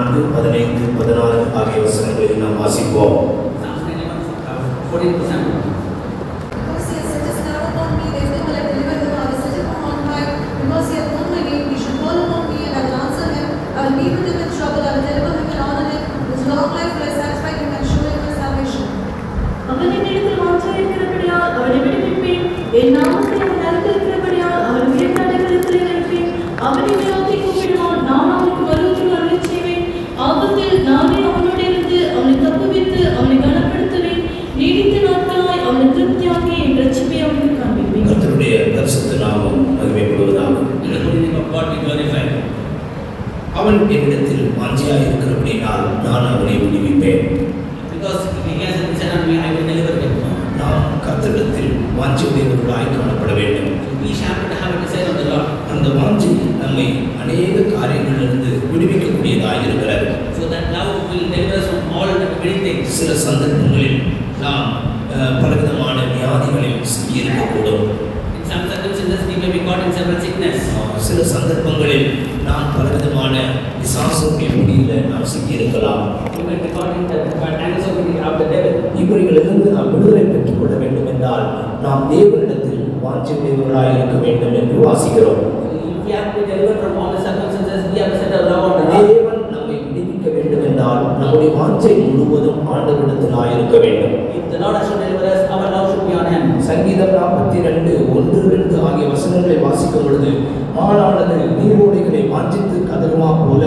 4, 15, 16 ஆகிய வசனங்களை நாம் வாசிப்போம். Psalms 14:7. என் நாமத்தை அவன் அறிந்திருக்கிறபடியால் அவன் உயர்ந்த அடைக்கலத்திலே வைப்பேன். அவனை நோக்கி கூப்பிடுவான், நான் அவனுக்கு மறுபடியும் அருளி செய்வேன். ஆபத்தில் நானே அவனோடு இருந்து அவனை தப்புவித்து அவனை கனப்படுத்துவேன். நீடித்த நாட்களாய் அவனை திருப்தியாக்கி என் ரட்சிப்பை அவனுக்கு காண்பிப்பேன். கர்த்தருடைய பரிசுத்த நாமம் மகிமைப்படுவதாக. அவன் என்னிடத்தில் வாஞ்சியாய் இருக்கிறபடியால் நான் அவனை விடுவிப்பேன். நாம் கர்த்தரிடத்தில் வாஞ்சியுடையவர்களாய் காணப்பட வேண்டும். அந்த வாஞ்சி நம்மை அநேக காரியங்களிலிருந்து விடுவிக்கக்கூடியதாக இருக்கிறது. சில சந்தர்ப்பங்களில் நாம் பலவிதமான வியாதிகளில் சிக்கியிருக்கக்கூடும். சில சந்தர்ப்பங்களில் நாம் பலவிதமான பிசாசுடைய பிடியில நாம் சிக்கியிருக்கலாம். இவர்களிலிருந்து நாம் விடுதலை பெற்றுக் கொள்ள வேண்டும் என்றால் நாம் தேவனிடத்தில் வாஞ்சியுடையவர்களாய் இருக்க வேண்டும் என்று வாசிக்கிறோம். தேவன் நம்மை விடுவிக்க வேண்டும் என்றால் நம்முடைய வாஞ்சை முழுவதும் ஆண்டவரிடத்தில் இருக்க வேண்டும். சங்கீதம் 42, 1, 2 ஆகிய வசனங்களை வாசிக்கும் பொழுது மானானது நீரோடைகளை வாஞ்சித்து கதறுமா போல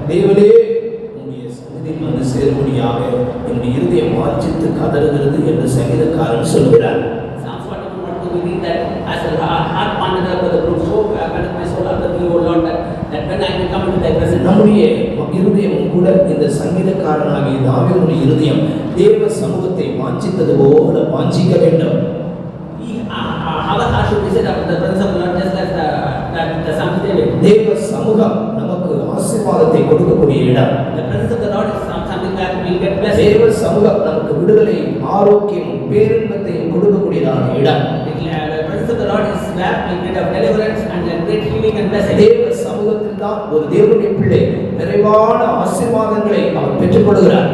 தேவனே உன்னுடைய சந்நிதியில் வந்து சேரும்படியாக என்னுடைய இருதயம் வாஞ்சித்து கதறுகிறது என்று சங்கீதக்காரன் சொல்கிறார். நம்முடைய இருதயமும் கூட இந்த சங்கீதக்காரனாகிய தாவீதுடைய இருதயம் தேவ சமூகத்தை வாஞ்சித்தது போல வாஞ்சிக்க வேண்டும். தேவ சமூகம் நமக்கு ஆசீர்வாதத்தை கொடுக்கக்கூடிய இடம். தேவ சமூகம் நமக்கு விடுதலை, ஆரோக்கியம், பேரின்பத்தையும் கொடுக்கக்கூடியதான இடம். தேவ சமூகத்தில் தான் ஒரு தேவனுடைய பிள்ளை நிறைவான ஆசீர்வாதங்களை அவர் பெற்றுக் கொள்கிறார்.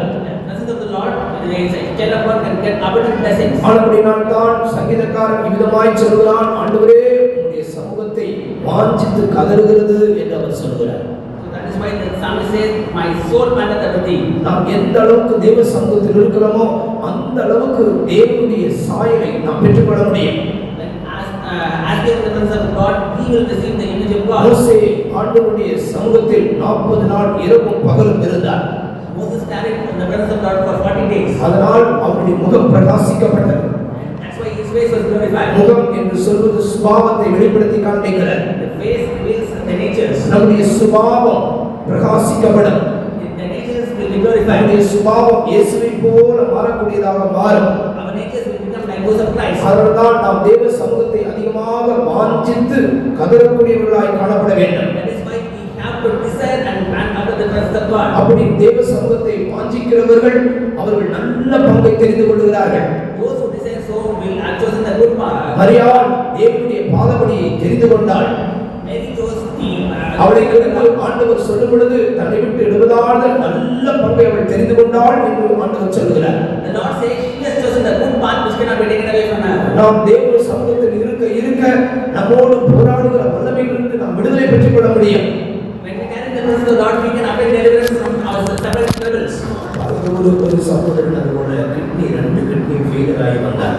சங்கீதக்காரன் இவ்விதமாய் சொல்கிறான், ஆண்டவரே உம்முடைய சமூகத்தை வாஞ்சித்து கதறுகிறது என்று அவர் சொல்கிறார். நாம் எந்த அளவுக்கு தேவ சமூகத்தில் இருக்கிறோமோ அந்த அளவுக்கு தேவனுடைய சாயலை நாம் பெற்றுக்கொள்ள முடியும். மோசே ஆண்டவருடைய சமூகத்தில் 40 நாள் இரவும் பகலும் இருந்தார். அதனால் அவருடைய முகம் பிரகாசிக்கப்பட்டது. முகம் என்று சொல்வது சுபாவத்தை வெளிப்படுத்தி காண்பிக்கிறது. நம்முடைய சுபாவம் பிரகாசிக்கப்படும். நம்முடைய சுபாவம் இயேசுவை போல மாறக்கூடியதாக மாறும். அதனால்தான் நாம் தேவ சமூகத்தை அதிகமாக வாஞ்சித்து கதறக்கூடியவர்களாய் காணப்பட வேண்டும். அப்படி தேவ சமூகத்தை வாஞ்சிக்கிறவர்கள் அவர்கள் நல்ல பங்கை தெரிந்து கொள்கிறார்கள். மரியாள் தேவனுடைய பாதபடியை தெரிந்து கொண்டாள். அவளை குறித்து ஆண்டவர் சொல்லும் பொழுது தன்னை விட்டு எடுவதான நல்ல பங்கை அவள் தெரிந்து கொண்டாள் என்று ஆண்டவர் சொல்கிறார். நாம் தேவ சமூகத்தில் இருக்க இருக்க நம்மோடு போராடுகிற வல்லமையிலிருந்து நாம் விடுதலை பெற்றுக் கொள்ள முடியும். ஒரு சகோதரன் அவரோட கிட்னி 2 கிட்னி ஃபெயிலியர் ஆகி வந்தார்.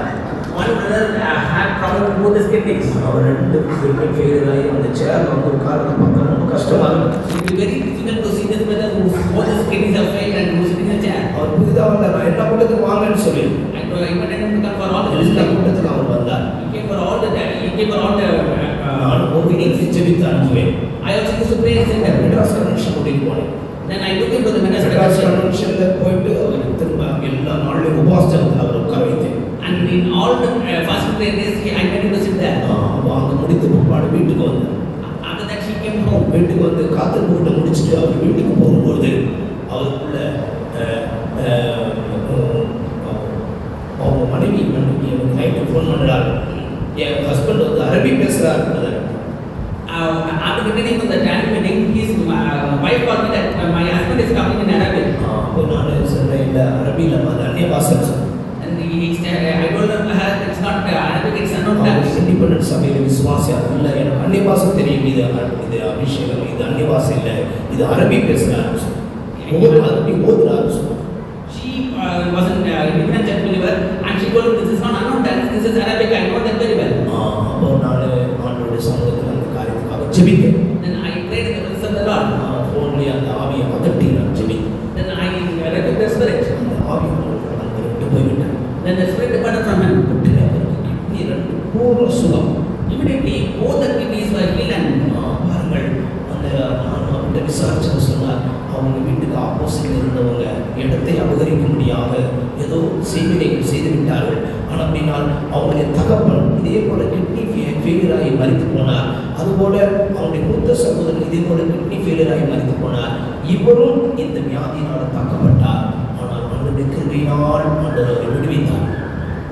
அவர் 2 கிட்னி ஃபெயிலியர் ஆகி அந்த சேர்ல வந்து உட்கார்ந்து பார்த்தா ரொம்ப கஷ்டமா அவர் புதிதாக வந்தார். நான் எல்லா கூட்டத்துக்கு வாங்கன்னு சொல்லி எல்லா கூட்டத்துக்கு அவர் வந்தார். நான் மீட்டிங்ஸ் ஜெபித்து அனுப்புவேன். மெட்ராஸ் கன்வென்ஷன் கூட்டிட்டு போனேன். மெட்ராஸ் கன்வென்ஷன்ல போயிட்டு அவர் திரும்ப எல்லா நாளிலும் உபாசனத்தில் அவர் உட்கார வைத்தேன். அங்க முடித்து பிற்பாடு வீட்டுக்கு வந்தேன். வீட்டுக்கு வந்து காத்திருப்பு கூட்ட முடிச்சுட்டு அவர் வீட்டுக்கு போகும்போது அவருக்குள்ள அவங்க மனைவி எனக்கு நைட்டு ஃபோன் பண்ணுறாரு. என் ஹஸ்பண்ட் வந்து அரபி பேசுகிறாரு. After returning from the Daniel meeting, his wife called me that my husband is coming talking in Arabic. அப்போ நான் சொன்னேன் இல்லை அரபியில் அது அந்நிய பாஷை சொன்னேன். And I told her it's not Arabic, it's unknown language. Independent சபையில் விசுவாசியாக இல்லை, எனக்கு அந்நிய பாஷை தெரியும், இது அபிஷேகம், இது அந்நிய பாஷை இல்லை, இது அரபி பேசுகிறாரு சொன்னேன், அரபி ஓதுறாரு சொன்னேன். She wasn't independent church believer, and she told me this is not unknown language, this is Arabic, I know that very well. அப்போ நான் ஆண்டவருடைய சமூகத்தில் அந்த காரியத்துக்காக ஜெபித்தேன். Then I prayed in the presence of the Lord. ஃபோன்லேயே அந்த ஆவியை அதட்டி நான் ஜெபித்தேன். Then I rebuked the spirit. அந்த ஆவி அந்த விட்டு போய்விட்டேன். Then the spirit departed from him. Kidney ரெண்டு பூர்ண சுகம். Immediately both the kidneys were healed and பாருங்கள், அந்த நான் அவர்கிட்ட விசாரிச்சு சொன்னார், அவங்க வீட்டுக்கு ஆப்போசிட்டில் இருந்தவங்க இடத்தை அபகரிக்கும்படியாக ஏதோ செய்திகள் செய்து விட்டார்கள். ஆனால் அப்படினால் அவங்களுடைய தகப்பன் இதே போல கிட்னி ஃபெயிலியர் ஆகி மரித்து போனார். அதுபோல அவனுடைய மூத்த சகோதரன் இதே போல கிட்னி ஃபெயிலியர் ஆகி மரித்து போனார். இவரும் இந்த வியாதியினால் தாக்கப்பட்டார். ஆனால் அவனுடைய கிருபையினால் ஆண்டவர் அவரை விடுவித்தார்.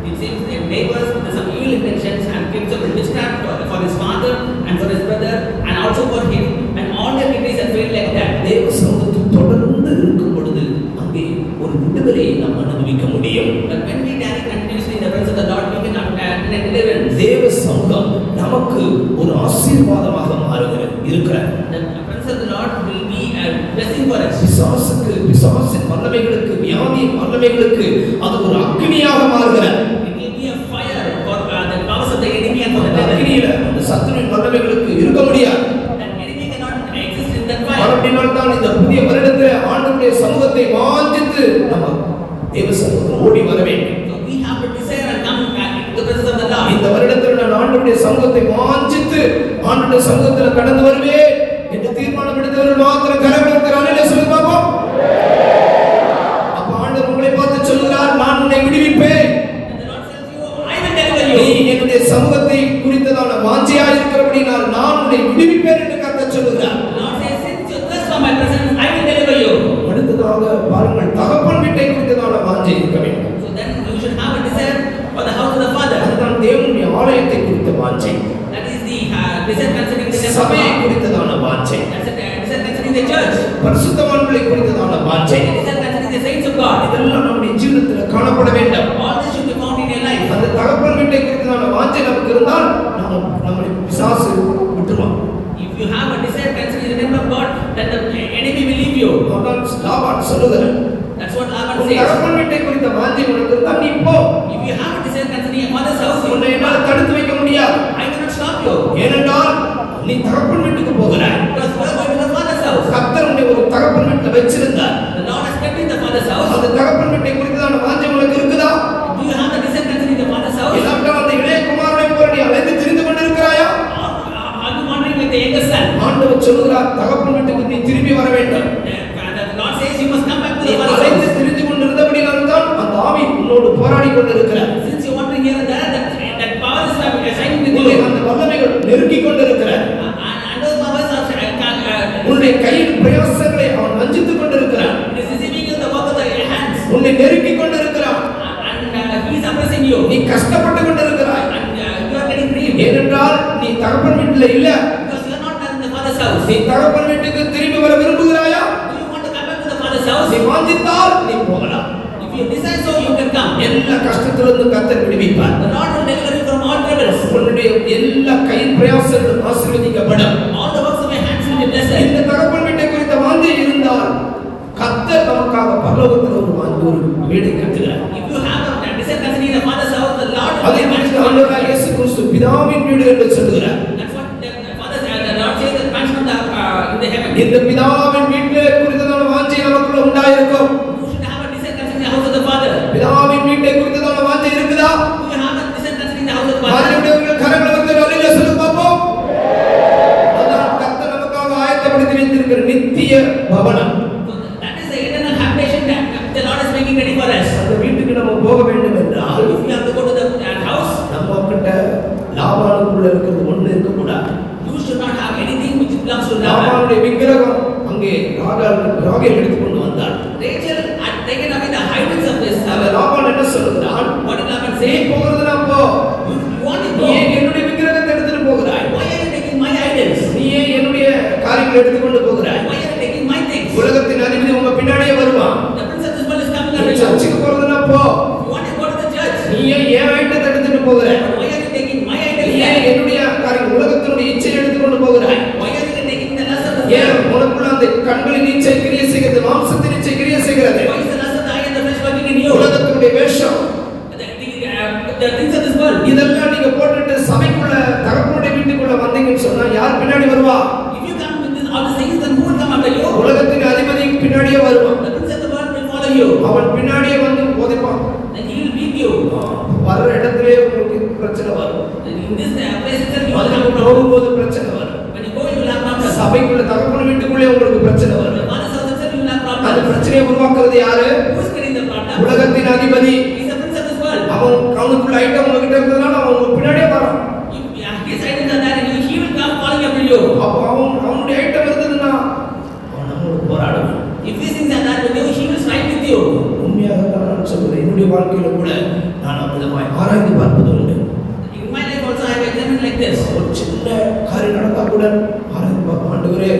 it seems their neighbors with some evil intentions and came some witchcraft for his father and for his brother and also for him, and all their kidneys are failed like that. தேவ சமூகத்தில் தொடர்ந்து இருக்கும் பொழுது அங்கே ஒரு விடுதலையை நாம் அனுபவிக்க முடியும். But when we tarry continuously in the presence of the Lord, we cannot in a deliverance. தேவ சமூகம் நமக்கு ஒரு ஆசீர்வாதமாக இருக்கிறார். The presence of the Lord will be a blessing for us. பிசாசின் வல்லமைகளுக்கு, வியாதியின் வல்லமைகளுக்கு அது ஒரு அக்னியாக மாறுகிறது. It will be a fire for the powers of the enemy and for the devil. அக்னியில அந்த சத்துருவின் வல்லமைகளுக்கு இருக்க முடியாது. The enemy cannot exist in that fire. அப்படினால் தான் இந்த புதிய வருடத்தில் ஆண்டவருடைய சமூகத்தை வாஞ்சித்து நம்ம தேவ சமூகத்தில் ஓடி வர வேண்டும். So we have to desire and come back into the presence of the Lord. இந்த வருடத்தில் நான் ஆண்டவருடைய சமூகத்தை வாஞ்சித்து ஆண்டவருடைய சமூகத்தில் கடந்து வருவேன் என்று தீர்மானம் எடுத்தவர்கள் மாத்திரம் கரங்களை தரானே சொல்லி பார்ப்போம். அப்ப ஆண்டவர் உங்களை பார்த்து சொல்கிறார், நான் உன்னை விடுவிப்பேன். And the Lord tells you, I will deliver you. நீ என்னுடைய சமூகத்தை குறித்ததான வாஞ்சையா இருக்கிறபடினால் நான் உன்னை விடுவிப்பேன் என்று கர்த்தர் சொல்கிறார். The Lord says, since you thirst for my presence, I will deliver you. அடுத்ததாக பாருங்கள், தகப்பன் வீட்டை குறித்ததான வாஞ்சை இருக்க வேண்டும். So then you should have a desire for the house of the Father. அதுதான் தேவனுடைய ஆலயத்தை குறித்த வாஞ்சை. That is the desire concerning the temple of சபையை God. குறித்ததான வாஞ்சை, That's a desire concerning the church. பரிசுத்தவான்களை குறித்ததான வாஞ்சை, That is a desire concerning the saints of God. இதெல்லாம் நம்முடைய ஜீவிதத்தில் காணப்பட வேண்டும். All this should be found in your life. அந்த தகப்பன் வீட்டை குறித்ததான வாஞ்சை நமக்கு இருந்தால் நம்முடைய பிசாசு விட்டுருவான். If you have a desire concerning the temple of God, then the enemy will leave you. ஆனால் லாபான் சொல்லுகிறார், That's what Laban உன் says. தகப்பன் வீட்டை குறித்த வாஞ்சை உனக்கு இருந்தால் நீ போ. If you have a desire concerning your father's house, உன்னை என்னால் தடுத்து வைக்க முடியாது. I cannot stop you. ஏனென்றால் நீ தகப்பன் வீட்டுக்கு போகிறாய். Because you are going to the father's house. கர்த்தர் உன்னை ஒரு தகப்பன் வீட்டில் வச்சிருந்தார். The Lord has kept you in the father's house. அந்த தகப்பன் வீட்டை குறித்ததான வாஞ்சை உனக்கு இருக்குதா? Do you have the desire concerning the father's house? இல்லாவிட்டால் அந்த இளைய குமாரனை போல நீ அலைந்து திரிந்து கொண்டிருக்கிறாயா? Or are you wandering like the younger son? ஆண்டவர் சொல்கிறார், தகப்பன் வீட்டுக்கு நீ திரும்பி வர வேண்டும். The Lord says you must come back to நீ the father's அலைந்து house. திரிந்து கொண்டிருந்தபடியால் தான் அந்த ஆவி உன்னோடு போராடி கொண்டிருக்கிறார். Since you are wandering here and there, that power is shining with உன்னை you. அந்த வல்லமைகள் நெருக்கி கொண்டிருக்கிறார். And those powers are உன்னுடைய கையின் பிரயாசங்களை அவன் வஞ்சித்துக் கொண்டிருக்கிறான். receiving the work of the hands. உன்னை நெருக்கி கொண்டிருக்கிறான். And he is oppressing you. நீ கஷ்டப்பட்டு கொண்டிருக்கிறாய். And you are getting grieved. ஏனென்றால் நீ தகப்பன் வீட்டில் இல்ல. Because you are not in the father's house. நீ தகப்பன் வீட்டுக்கு திரும்பி வர விரும்புகிறாயா? Do you want to come back to the father's house? நீ வாஞ்சித்தால் நீ போகலாம். If you decide so, you can come. எல்லா கஷ்டத்திலிருந்து கர்த்தர் விடுவிப்பார். The Lord will deliver you from all troubles. உன்னுடைய எல்லா கையின் பிரயாசங்களும் ஆசீர்வதிக்கப்படும். All the works of your hands will be blessed. இந்த தகப்பன் வீட்டை குறித்த வாஞ்சை இருந்தால் கர்த்தர் நமக்காக பரலோகத்தில் ஒரு வீடை கட்டுகிறார். If you have a desire concerning the father's house, the Lord will அதை குறித்து ஆண்டவராகிய இயேசு கிறிஸ்து பிதாவின் வீடு என்று சொல்கிறார். That's what the Lord says, the mansion of in the heaven. இந்த பிதாவின் வீட்டை குறித்ததான வாஞ்சை நமக்குள்ள உண்டாயிருக்கும். You should have a desire concerning the house of the Father. பிதாவின் வீட்டை குறித்ததான வாஞ்சை இருக்குதா? Do you have a desire concerning the house of the Father? வாஞ்சையுடையவர்கள் கரங்களை உயர்த்தி அல்லேலூயா சொல்லுங்க பாப்போம். அதான் கர்த்தர் நமக்காக ஆயத்தப்படுத்தி வைத்திருக்கிற நித்திய பவனம். So that is the eternal habitation that the Lord is making ready for us. அந்த வீட்டுக்கு நம்ம போக வேண்டும் என்றால் If you have to go to the house, நம்ம கிட்ட லாபானுக்குள்ள இருக்கிறது ஒண்ணு இருக்கக்கூடாது. you should not have anything which belongs to Laban. லாபானுடைய விக்கிரகம் அங்கே ராகேல் எடுத்துக்கொண்டு வந்தாள். Rachel had taken away the idols of this. அந்த லாபான் என்ன சொல்றான்? What did Laban நீ say? போகிறதுனா போ. You want to நீ go? ஏன் என்னுடைய விக்கிரகத்தை எடுத்துட்டு போகிறாய்? Why are you taking my idols? நீ ஏன் என்னுடைய காரியங்களை எடுத்துக்கொண்டு போகிறாய்? Why are you taking my things? உலகத்தின் அதிபதி உங்க பின்னாடி பிரச்சனை வரும். In this place itself you will have a problem. போகும்போது பிரச்சனை வரும். When you go you will have problems. சபைக்குள்ள தகப்பன் வீட்டுக்குள்ளே உங்களுக்கு பிரச்சனை வரும். The father's house itself you will have அந்த problems. பிரச்சனையை உருவாக்குறது யாரு? Who is creating the problem? உலகத்தின் அதிபதி. He is the prince of this world. அவனுக்குள்ள ஐட்டம் உங்ககிட்ட இருந்ததுனால அவன் உங்க பின்னாடியே வரான். His items are there and he will come calling after you. அப்போ அவனுடைய ஐட்டம் இருந்ததுன்னா அவன் நம்மளோட போராடுவான். If these things are there with you, he will fight with you. உண்மையாக தான் நான் சொல்றேன். என்னுடைய வாழ்க்கையில கூட நான் அமிதமாய் ஆராய்ந்து பார்ப்பது உண்டு. In my life also I have examined like this. ஒரு சின்ன காரியம் நடந்தா கூட ஆராய்ந்து பார்ப்பேன். ஆண்டவரே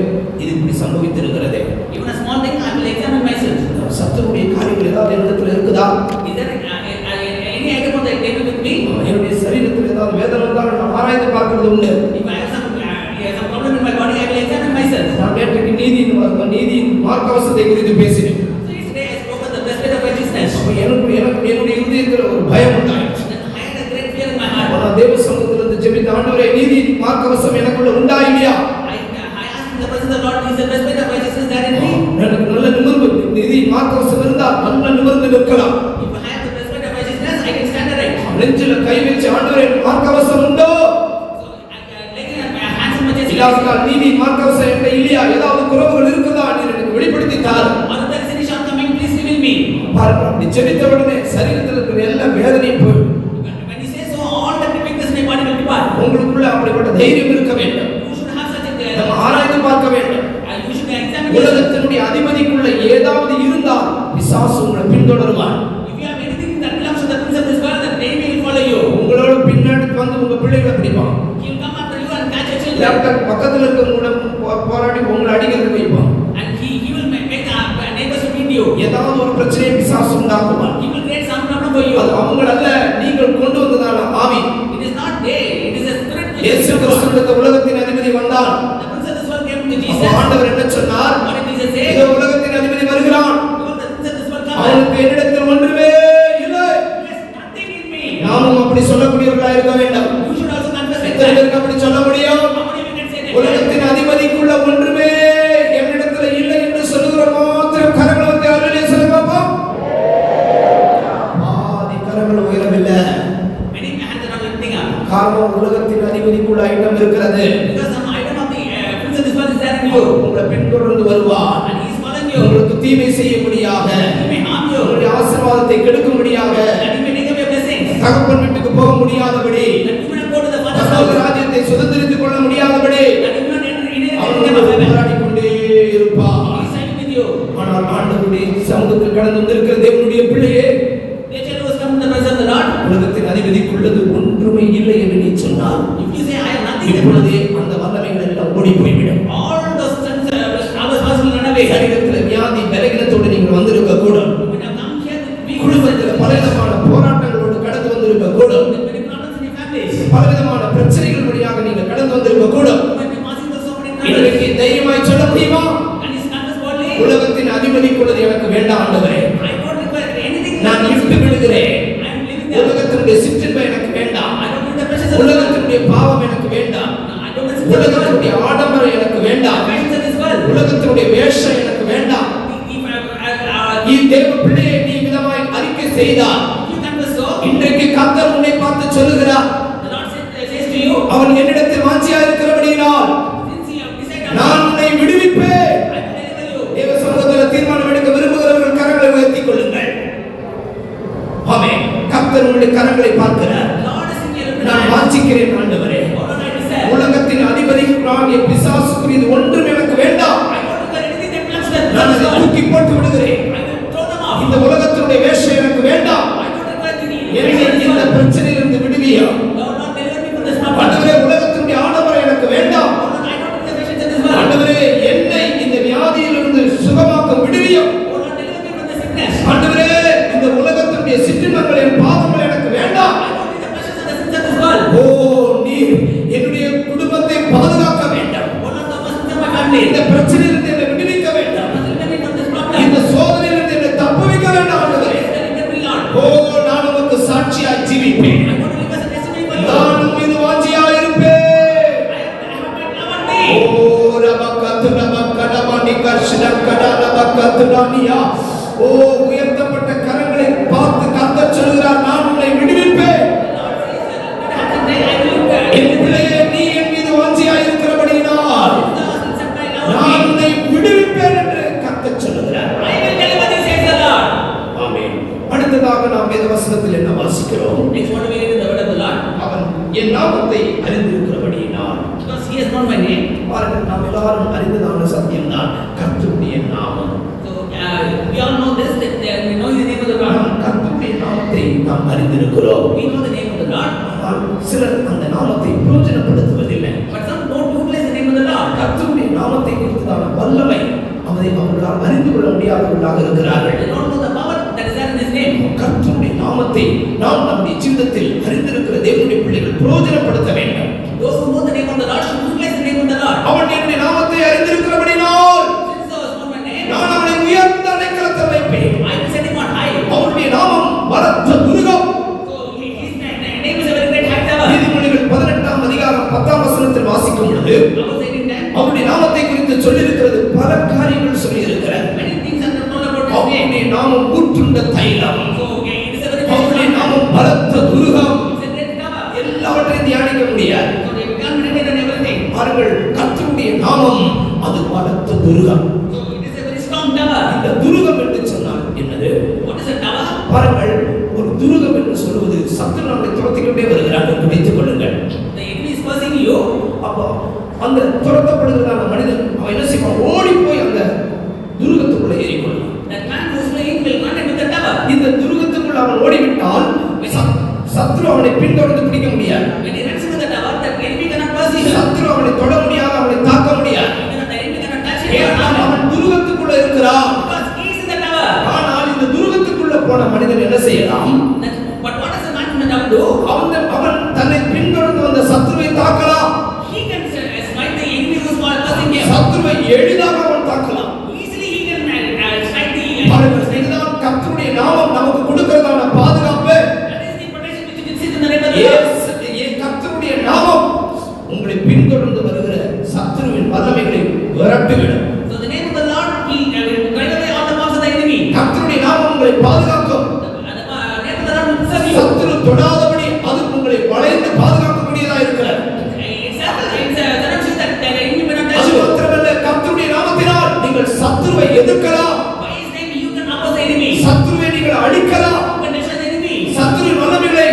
இது இப்படி சம்பவித்திருக்கிறதே. Even a small thing I will examine myself. சத்துருடைய காரியங்கள் ஏதாவது என்னிடத்துல இருக்குதா? Is there any item of the table with me? என்னுடைய சரீரத்தில் ஏதாவது வேதனை இருந்தாலும் நான் ஆராய்ந்து பார்க்கிறது உண்டு. If I have some problem in my body, I will examine myself. நான் நேற்றைக்கு நீதியின் மார்க்கவசத்தை குறித்து பேசினேன். So yesterday I spoke of the breastplate of righteousness. என்னுடைய இருதயத்தில் ஒரு பயம் உண்டாயிற்று. Then I had a great fear in my heart. நான் தேவ சமூகத்திலிருந்து ஜெபித்த ஆண்டவரே நீதியின் மார்க்கவசம் எனக்குள்ள உண்டா இல்லையா? I asked in the presence of the Lord, is the breastplate of righteousness there in me? எனக்கு நல்ல நிமிர்வு நீதியின் மார்க்கவசம் இருந்தால் நல்ல நிமிர்ந்து நிற்கலாம். If I have the breastplate of righteousness, I can stand erect. நெஞ்சில கை வச்சு ஆண்டவரே மார்க்கவசம் உண்டோ? So laying my hands on my chest. இல்லாவிட்டால் நீதியின் மார்க்கவசம் என்கிட்ட இல்லையா? ஏதாவது குறைவுகள் இருக்குதா? நீ எனக்கு வெளிப்படுத்தி தாரு. Or if there is any shortcoming, please reveal me. பாருங்க அப்படி ஜெபித்த உடனே சரீரத்தில் இருக்கிற எல்லா வேதனையும் போயிடும். When you say so, all that weakness in my body will depart. உங்களுக்குள்ள அப்படிப்பட்ட தைரியம் இருக்க வேண்டும். You should have such a நம்ம ஆராய்ந்து பார்க்க வேண்டும். you should examine yourself. உலகத்தினுடைய அதிபதிக்குள்ள ஏதாவது இருந்தால் பிசாசு உங்களை பின்தொடருவான். If you have anything that belongs to the prince of this world, the enemy will follow you. உங்களோட பின்னாடி வந்து உங்க பிள்ளைகளை பிடிப்பான். He will come after you and catch your children. Doctor பக்கத்துல இருக்கவங்களோட போராடி உங்களை அடிக்கிறதுக்கு வைப்பான். And he will make neighbors to beat you. ஏதாவது ஒரு பிரச்சனையை பிசாசு உண்டாக்குவான். He will create some problem for you. அது அவங்களல்ல நீங்கள் கொண்டு வந்ததான ஆவி. It is not they, it is a spirit which இயேசு is கிறிஸ்து உலகத்தின் அதிபதி வந்தான். the prince of this world came to அப்ப Jesus. ஆண்டவர் என்ன சொன்னார்? What did Jesus say? இதோ உலகத்தின் அதிபதி வருகிறான். Because the prince of this world comes. அவனுக்கு என்னிடத்தில் ஒன்றுமே இல்லை. There is nothing in me. நாமும் அப்படி சொல்லக்கூடியவர்களாக இருக்க வேண்டும். You should also confess எத்தனை it. பேருக்கு அப்படி சொல்ல முடியும்? How many of you can say that? உலகத்தின் அதிபதிக்குள்ள ஒன்றுமே என்னிடத்துல இல்லை என்று சொல்லுகிற மாத்திரம் கரங்களை வந்து அருளே சொல்ல பார்ப்போம். பாதி கரங்கள் உயரவில்லை. Many hands are not lifting up. காரணம் உலகத்தின் அதிபதிக்குள்ள ஐட்டம் இருக்கிறது. Because some item of the prince of this world is there in you. உங்களை பின்தொடர்ந்து வருவான். And he is following you. உங்களுக்கு தீமை செய்யும்படியாக, He may harm you. உங்களுடைய ஆசீர்வாதத்தை கெடுக்கும்படியாக, And he may take away your blessings. தகப்பன் வீட்டுக்கு போக முடியாதபடி, And you will not go to the father's பரலோக house. ராஜ்யத்தை சுதந்திரித்துக் கொள்ள முடியாதபடி And you will not enter in the அவன் kingdom of heaven. போராடிக் கொண்டே இருப்பான். He is fighting with you. ஆனால் ஆண்டவருடைய சமூகத்தில் கடந்து வந்திருக்கிற தேவனுடைய பிள்ளையே, The child who has come to the presence of the Lord. உலகத்தின் அதிபதிக்குள்ளது ஒன்றுமே இல்லை என்று நீ சொன்னால் If you say I have nothing, இப்பொழுதே அந்த வல்லமைகள் எல்லாம் ஓடி போய்விடும். all those sons powers will run away. சரீரத்தில் வியாதி பலகீனத்தோடு நீங்கள் வந்திருக்க கூடும். You would have come here with weakness. குடும்பத்தில் பலவிதமான போராட்டங்களோடு கடந்து வந்திருக்க கூடும். There may be problems in your families. பலவிதமான பிரச்சனைகள் வழியாக நீங்கள் கடந்து வந்திருக்க கூடும். You might be passing through so many troubles. இன்றைக்கு தைரியமாய் சொல்ல முடியுமா? And his confess boldly. உலகத்தின் அதிபதிக்குள்ளது எனக்கு வேண்டாம் ஆண்டவரே. I don't require anything. நான் விட்டு விடுகிறேன். I am living there. உலகத்தினுடைய சிற்றின்பம் எனக்கு வேண்டாம். I don't need the pressures of this world. உலகத்தினுடைய பாவம் எனக்கு வேண்டாம். I don't need the pressures of this world. உலகத்தினுடைய ஆடம்பரம் எனக்கு வேண்டாம். The passions of this world. உலகத்தினுடைய வேஷம் எனக்கு வேண்டாம். If தேவ பிள்ளையை நீ விதமாய் அறிக்கை செய்தால் you confess so, இன்றைக்கு கர்த்தர் உன்னை பார்த்து சொல்லுகிறார், the Lord says to you, அவன் என்னிடத்தில் வாஞ்சியா இருக்கிறபடியினால் since you have decided, நான் உன்னை விடுவிப்பேன். I will deliver you. தேவ சமூகத்தில் தீர்மானம் எடுக்க விரும்புகிறவர்கள் கரங்களை உயர்த்திக் கொள்ளுங்கள். ஆமென். கர்த்தர் உங்களுடைய கரங்களை பார்க்கிறார். The Lord is in your நான் வாஞ்சிக்கிறேன் ஆண்டவரே. What do I desire? உலகத்தின் அதிபதிக்கு நான் என் பிசாசுக்குரியது ஒன்றும் எனக்கு வேண்டாம். I don't require anything that belongs to the நான் அதை world. தூக்கி போட்டு விடுகிறேன். I will throw them off. இந்த உலகத்தினுடைய வேஷம் எனக்கு வேண்டாம். I don't require the என்னை இந்த பிரச்சனையிலிருந்து விடுவியா? Lord, Lord, deliver me from this problem. ஆண்டவரே உலகத்தினுடைய ஆடம்பரம் எனக்கு வேண்டாம். Lord, I don't need the passions of this world. ஆண்டவரே என்னை இந்த வியாதியிலிருந்து சுகமாக்க விடுவியா? Oh Lord, deliver me from the sickness. ஆண்டவரே இந்த உலகத்தினுடைய சிற்றின்பங்களின் பாவங்கள் எனக்கு வேண்டாம். I don't need the passions of the sins of this world. ஓ நீர் என்னுடைய குடும்பத்தை பாதுகாக்க வேண்டும். Oh Lord, the sins of my family. இந்த பிரச்சனையிலிருந்து என்னை விடுவிக்க வேண்டும். Deliver me from this problem. இந்த சோதனையிலிருந்து என்னை தப்புவிக்க வேண்டும் ஆண்டவரே. Deliver me, Lord. ஓ நான் உமக்கு சாட்சியாய் ஜீவிப்பேன். I want to live as a testimony for you. நான் உன் மீது வாஞ்சியாய் இருப்பேன். I have my love on me. ஓ ரபக்கத்து ரபக்கடமணி கர்ஷனக்கட ரபக்கத்துடானியா. ஓ உயர்த்தப்பட்ட கரங்களை பார்த்து கர்த்தர் சொல்கிறார், நான் உன்னை விடுவிப்பேன். வசனத்தில் என்ன வாசிக்கிறோம்? Next, what do we read in the word of the Lord? அவன் என் நாமத்தை அறிந்திருக்கிறபடியினால். Because he has known my name. பாருங்கள், நாம் எல்லாரும் அறிந்ததான சத்தியம்தான் கர்த்தருடைய நாமம். So we all know this, that we know the name of the Lord. கர்த்தருடைய நாமத்தை நாம் அறிந்திருக்கிறோம். We know the name of the Lord. ஆனால் சிலர் அந்த நாமத்தை பிரயோஜனப்படுத்துவதில்லை. But some don't utilize the name of the Lord. கர்த்தருடைய நாமத்தை குறித்ததான வல்லமை அவர்களால் அறிந்து கொள்ள முடியாதவர்களாக இருக்கிறார்கள். They don't know the power that is there in his name. கர்த்தருடைய நாமத்தை நாம் நம்முடைய ஜீவிதத்தில் அறிந்திருக்கிற தேவனுடைய பிள்ளைகள் பிரயோஜனப்படுத்த வேண்டும். Those who know the name of the Lord should utilize the name of the Lord. அவன் என்னுடைய நாமத்தை அறிந்திருக்கிறபடினால் Since thou hast known my name, நான் அவனை உயர்ந்த அடைக்கலத்தில் வைப்பேன். I will set him on high. அவருடைய நாமம் பலத்த Thurugam. So his name is a very great high tower. நீதிமொழிகள் 18ஆம் அதிகாரம் 10ஆம் வசனத்தில் வாசிக்கும் பொழுது I was saying that அவருடைய நாமத்தை குறித்து சொல்லியிருக்கிறது பல காரியங்கள் சொல்லியிருக்கிறார். many things are known about his name. அவருடைய நாமம் ஊற்றுண்ட தைலம். So it is a very அவருடைய great நாமம் பலத்த Thurugam. It's a great tower. எல்லாவற்றையும் தியானிக்க முடியாது. So they can't meditate on everything. பாருங்கள், கர்த்தருடைய நாமம் அது பலத்த Thurugam. So it is a very strong tower. இந்த துருகம் என்று சொன்னால் என்னது? What is a tower? பாருங்கள், ஒரு துருகம் என்று சொல்வது சத்துரு நம்மை துரத்திக்கொண்டே வருகிறார் என்று வைத்துக் கொள்ளுங்கள். The enemy is pursuing you. அப்போ அந்த துரத்தப்படுகிறதான மனிதன் அவன் என்ன செய்வான்? ஓடி போய் அந்த துருகத்துக்குள்ள ஏறிக்கொள்வான். That man who is fleeing will run into the tower. இந்த துருகத்துக்குள்ள அவன் ஓடிவிட்டால் சத்துரு அவனை பின்தொடர்ந்து பிடிக்க முடியாது. When he runs into the tower, the enemy cannot pursue him. சத்துரு அவனை தொட முடியாது, அவனை தாக்க முடியாது. The enemy cannot touch him. ஏனென்றால் அவன் துருகத்துக்குள்ள இருக்கிறான். Because he is in the tower. ஆனால் இந்த துருகத்துக்குள்ள போன மனிதன் என்ன செய்யலாம்? But what does the man in the tower do? அவன் தன்னை பின்தொடர்ந்து வந்த சத்துருவை தாக்கலாம். He can smite the enemy who is pursuing him. சத்துருவை எளிதாக அவன் தாக்கலாம். Easily he can strike the enemy. பாருங்கள், இதுதான் கர்த்தருடைய நாமம் நமக்கு கொடுக்கிறதான பாதுகாப்பு. That is the protection which you can see in the name of the Lord. கர்த்தருடைய நாமம் உங்களை பின்தொடர்ந்து வருகிற சத்துருவின் வல்லமைகளை விரட்டிவிடும். So the name of the Lord will drive away all the powers of the enemy. கர்த்தருடைய நாமம் உங்களை பாதுகாக்கும். And the name of the Lord will preserve you. சத்துரு தொடாதபடி அது உங்களை வளைந்து பாதுகாக்கக்கூடியதா இருக்கிறது. It's a direction that the enemy may not touch அது you. மாத்திரமல்ல, கர்த்தருடைய நாமத்தினால் நீங்கள் சத்துருவை எதிர்க்கலாம். By his name you can oppose the enemy. சத்துருவை நீங்கள் அழிக்கலாம். You can destroy the enemy. சத்துருவின் வல்லமைகளை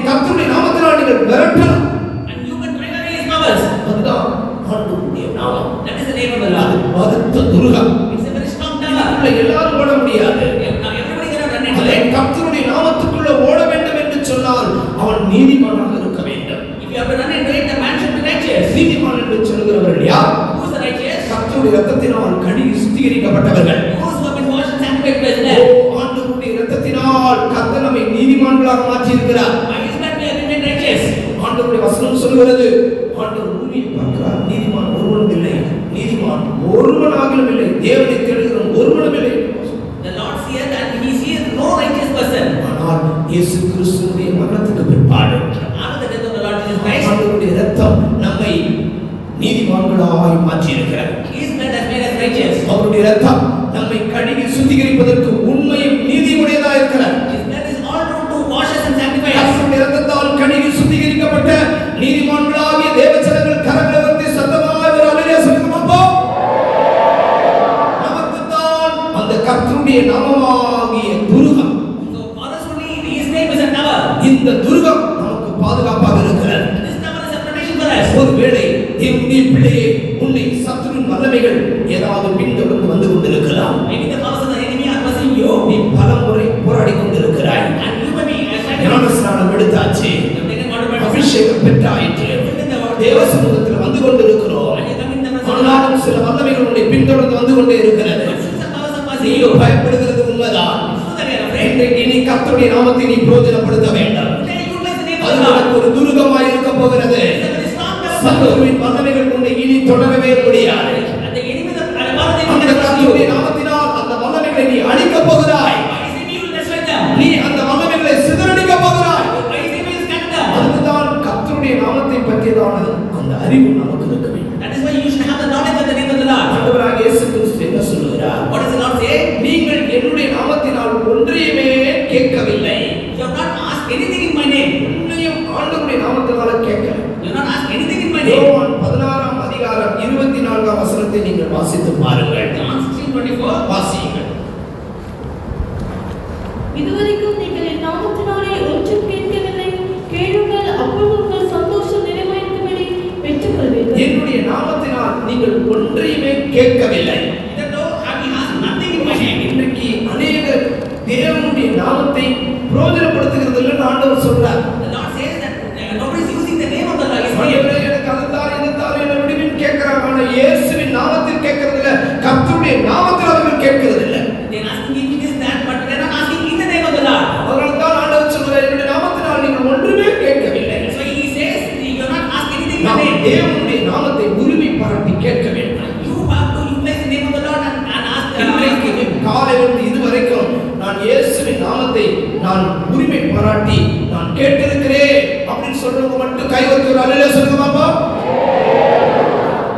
கர்த்தருடைய நாமத்தினால் நீங்கள் விரட்டலாம். And you can drive away his powers. அதுதான் ஆண்டவருடைய நாமம். That is the name of the அது Lord. பலத்த Thurugam. It's a very strong tower. உள்ள எல்லாரும் ஓட முடியாது. Now everybody cannot run into அதே it. கர்த்தருடைய நாமத்துக்குள்ள ஓட வேண்டும் என்று சொன்னால் அவன் நீதிமானாக இருக்க வேண்டும். If you have to run into it, the man should be righteous. நீதிமான் என்று சொல்கிறவர்கள் யார்? Who is the righteous? கர்த்தருடைய இரத்தத்தினால் கழுவி சுத்திகரிக்கப்பட்டவர்கள். Those who have been washed and sanctified by his O, blood. ஆண்டவருடைய இரத்தத்தினால் கர்த்தர் நம்மை நீதிமான்களாக மாற்றி இருக்கிறார். By his blood we have been made righteous. ஆண்டவருடைய வசனம் சொல்கிறது, ஆண்டவர் பூமியை பார்க்கிறார், நீதிமான் ஒருவனும் இல்லை, நீதிமான் ஒருவனாகிலும் இல்லை, தேவனை தேடுகிறவன் ஒருவனும் இல்லை. The Lord seeth and he seeth no righteous person. ஆனால் இயேசு கிறிஸ்துவின் மரணத்துக்கு பிற்பாடு After the death of the Lord Jesus Christ, ஆண்டவருடைய இரத்தம் நம்மை நீதிமான்களாய் மாற்றி இருக்கிறார். his blood has made us righteous. அவருடைய இரத்தம் நம்மை கழுவி சுத்திகரிப்பதற்கு உண்மையும் நீதியுடையதாக இருக்கிறார். His blood is all true to wash us and sanctify us. அவருடைய இரத்தத்தால் கழுவி சுத்திகரிக்கப்பட்ட நீதிமான்களாகிய தேவஜனங்கள் கரங்களை உயர்த்தி சத்தமாய் ஒரு அல்லேலூயா சொல்லுவோமா? நமக்குத்தான் அந்த கர்த்தருடைய நாமமாகிய Thurugam. So for us only his name is a tower. இந்த துருகம் நமக்கு பாதுகாப்பாக இருக்கிறது. This tower is a protection for us. ஒருவேளை தேவனுடைய பிள்ளையே, உன்னை சத்துருவின் வல்லமைகள் ஏதாவது பின்தொடர்ந்து வந்து கொண்டிருக்கலாம். Maybe the powers of the enemy are pursuing you. நீ பலமுறை போராடி கொண்டிருக்கிறாய். And you may be ஞானஸ்நானம் எடுத்தாச்சு, அபிஷேகம் பெற்றாயிற்று, தேவ சமூகத்தில் வந்து கொண்டிருக்கிறோம். ஆனாலும் சில வல்லமைகள் உன்னை பின்தொடர்ந்து வந்து கொண்டே இருக்கிறது. நீயோ பயப்படுகிறது உண்மைதான். இன்றைக்கு நீ கர்த்தருடைய நாமத்தை நீ பிரயோஜனப்படுத்த வேண்டாம். அது உனக்கு ஒரு துருகமாய் இருக்க போகிறது. சத்துருவின் வல்லமைகள் உன்னை இனி தொடரவே முடியாது. அந்த கர்த்தருடைய நாமத்தினால் அந்த வல்லமைகளை நீ அழிக்கப் போகிறாய். நீ அந்த வல்லமைகளை சிதறடிக்க போகிறாய். அதுதான் கர்த்தருடைய நாமத்தை பற்றியதான அந்த அறிவு நமக்கு இருக்க வேண்டும். That is why you should have the knowledge of the name of the Lord. ஆண்டவராகிய இயேசு கிறிஸ்து என்ன சொல்லுகிறார்? What does the Lord say? நீங்கள் என்னுடைய நாமத்தினால் ஒன்றையுமே கேட்கவில்லை. You have not asked anything in my name. ஒன்றையும் ஆண்டவருடைய நாமத்தினால கேட்கல. You have not asked anything in my name. யோவான் 16ஆம் அதிகாரம் 24ஆம் வசனத்தை நீங்கள் வாசித்து பாருங்கள். John 16:24. வாசியுங்கள். இதுவரைக்கும் நீங்கள் என் நாமத்தில் கேட்கவில்லை. Even though he has nothing in my name. இன்றைக்கு அநேகர் தேவனுடைய நாமத்தை பிரயோஜனப்படுத்துகிறது இல்லைன்னு ஆண்டவர் சொல்றார். The Lord says that nobody is using the name of the Lord. ஆண்டவரே எனக்கு அதுதான் இதுதான் என்ன விடுவின் கேட்கிறாங்க. ஆனா இயேசுவின் நாமத்தில் கேட்கிறது இல்ல, கர்த்தருடைய நாமத்தில் அவர்கள் கேட்கிறது இல்ல. They are asking if it is that, but they are not asking in the name of the Lord. அதனால தான் ஆண்டவர் சொல்றார், என்னுடைய நாமத்தினால் நீங்கள் ஒன்றுமே கேட்கவில்லை. So he says you are not asking anything in the நாம் name. தேவனுடைய நாமத்தை உரிமை பாராட்டி கேட்க வேண்டும். You have to utilize the name of the Lord and ask the இன்றைக்கு காலையிலிருந்து இதுவரைக்கும் நான் இயேசுவின் நாமத்தை நான் உரிமை பாராட்டி நான் கேட்டிருக்கிறேன் அப்படின்னு சொல்றவங்க மட்டும் கை வைத்து அல்லேலூயா சொல்லுங்க பாப்பா.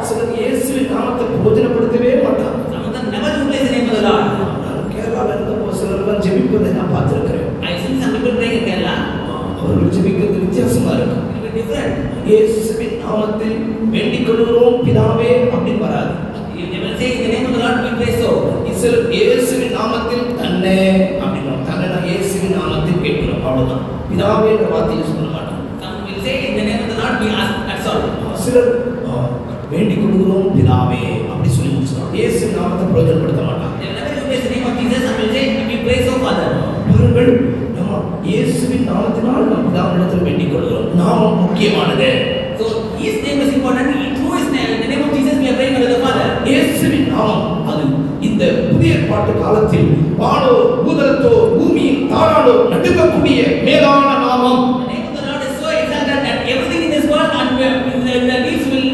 சிலர் இயேசுவின் நாமத்தை பிரயோஜனப்படுத்தவே மாட்டாங்க. Some of them never utilize the name of the Lord. நான் கேரளால இருந்தப்போ சிலர்லாம் ஜெபிப்பதை நான் பார்த்திருக்கிறேன். I see some people praying in Kerala. அவர்கள் ஜெபிக்கிறது வித்தியாசமா இருக்கும். It will be different. இயேசுவின் நாமத்தில் வேண்டிக் கொள்கிறோம் பிதாவே அப்படின்னு வராது. They will say in the name of the Lord we pray so. சிலர் இயேசுவின் நாமத்தில் தன்னை அப்படின்னு தன்னை நான் இயேசுவின் நாமத்தில் கேட்கிறோம் அவ்வளவுதான். பிதாவே என்ற வார்த்தையை சொல்ல மாட்டோம். Some will say in the name of the Lord we ask, that's all. சிலர் வேண்டிக் கொள்கிறோம் பிதாவே அப்படி சொல்லி முடிச்சுருவாங்க. இயேசுவின் நாமத்தை பிரயோஜனப்படுத்த மாட்டாங்க. They will never utilize the name of Jesus and will say we pray so Father. அவர்கள் நம்ம இயேசுவின் நாமத்தினால் நாம் பிதாவினிடத்தில் வேண்டிக் கொள்கிறோம். நாமம் முக்கியமானது. So his name is important. Through his name, the name of Jesus we are praying unto the Father. இயேசுவின் நாமம் அது இந்த புதிய ஏற்பாட்டு காலத்தில் வானோ பூதலத்தோ பூமியின் தாராளோ நடுங்கக்கூடிய மேலான நாமம். The name of the Lord is so exalted that everything in this world and the leaves will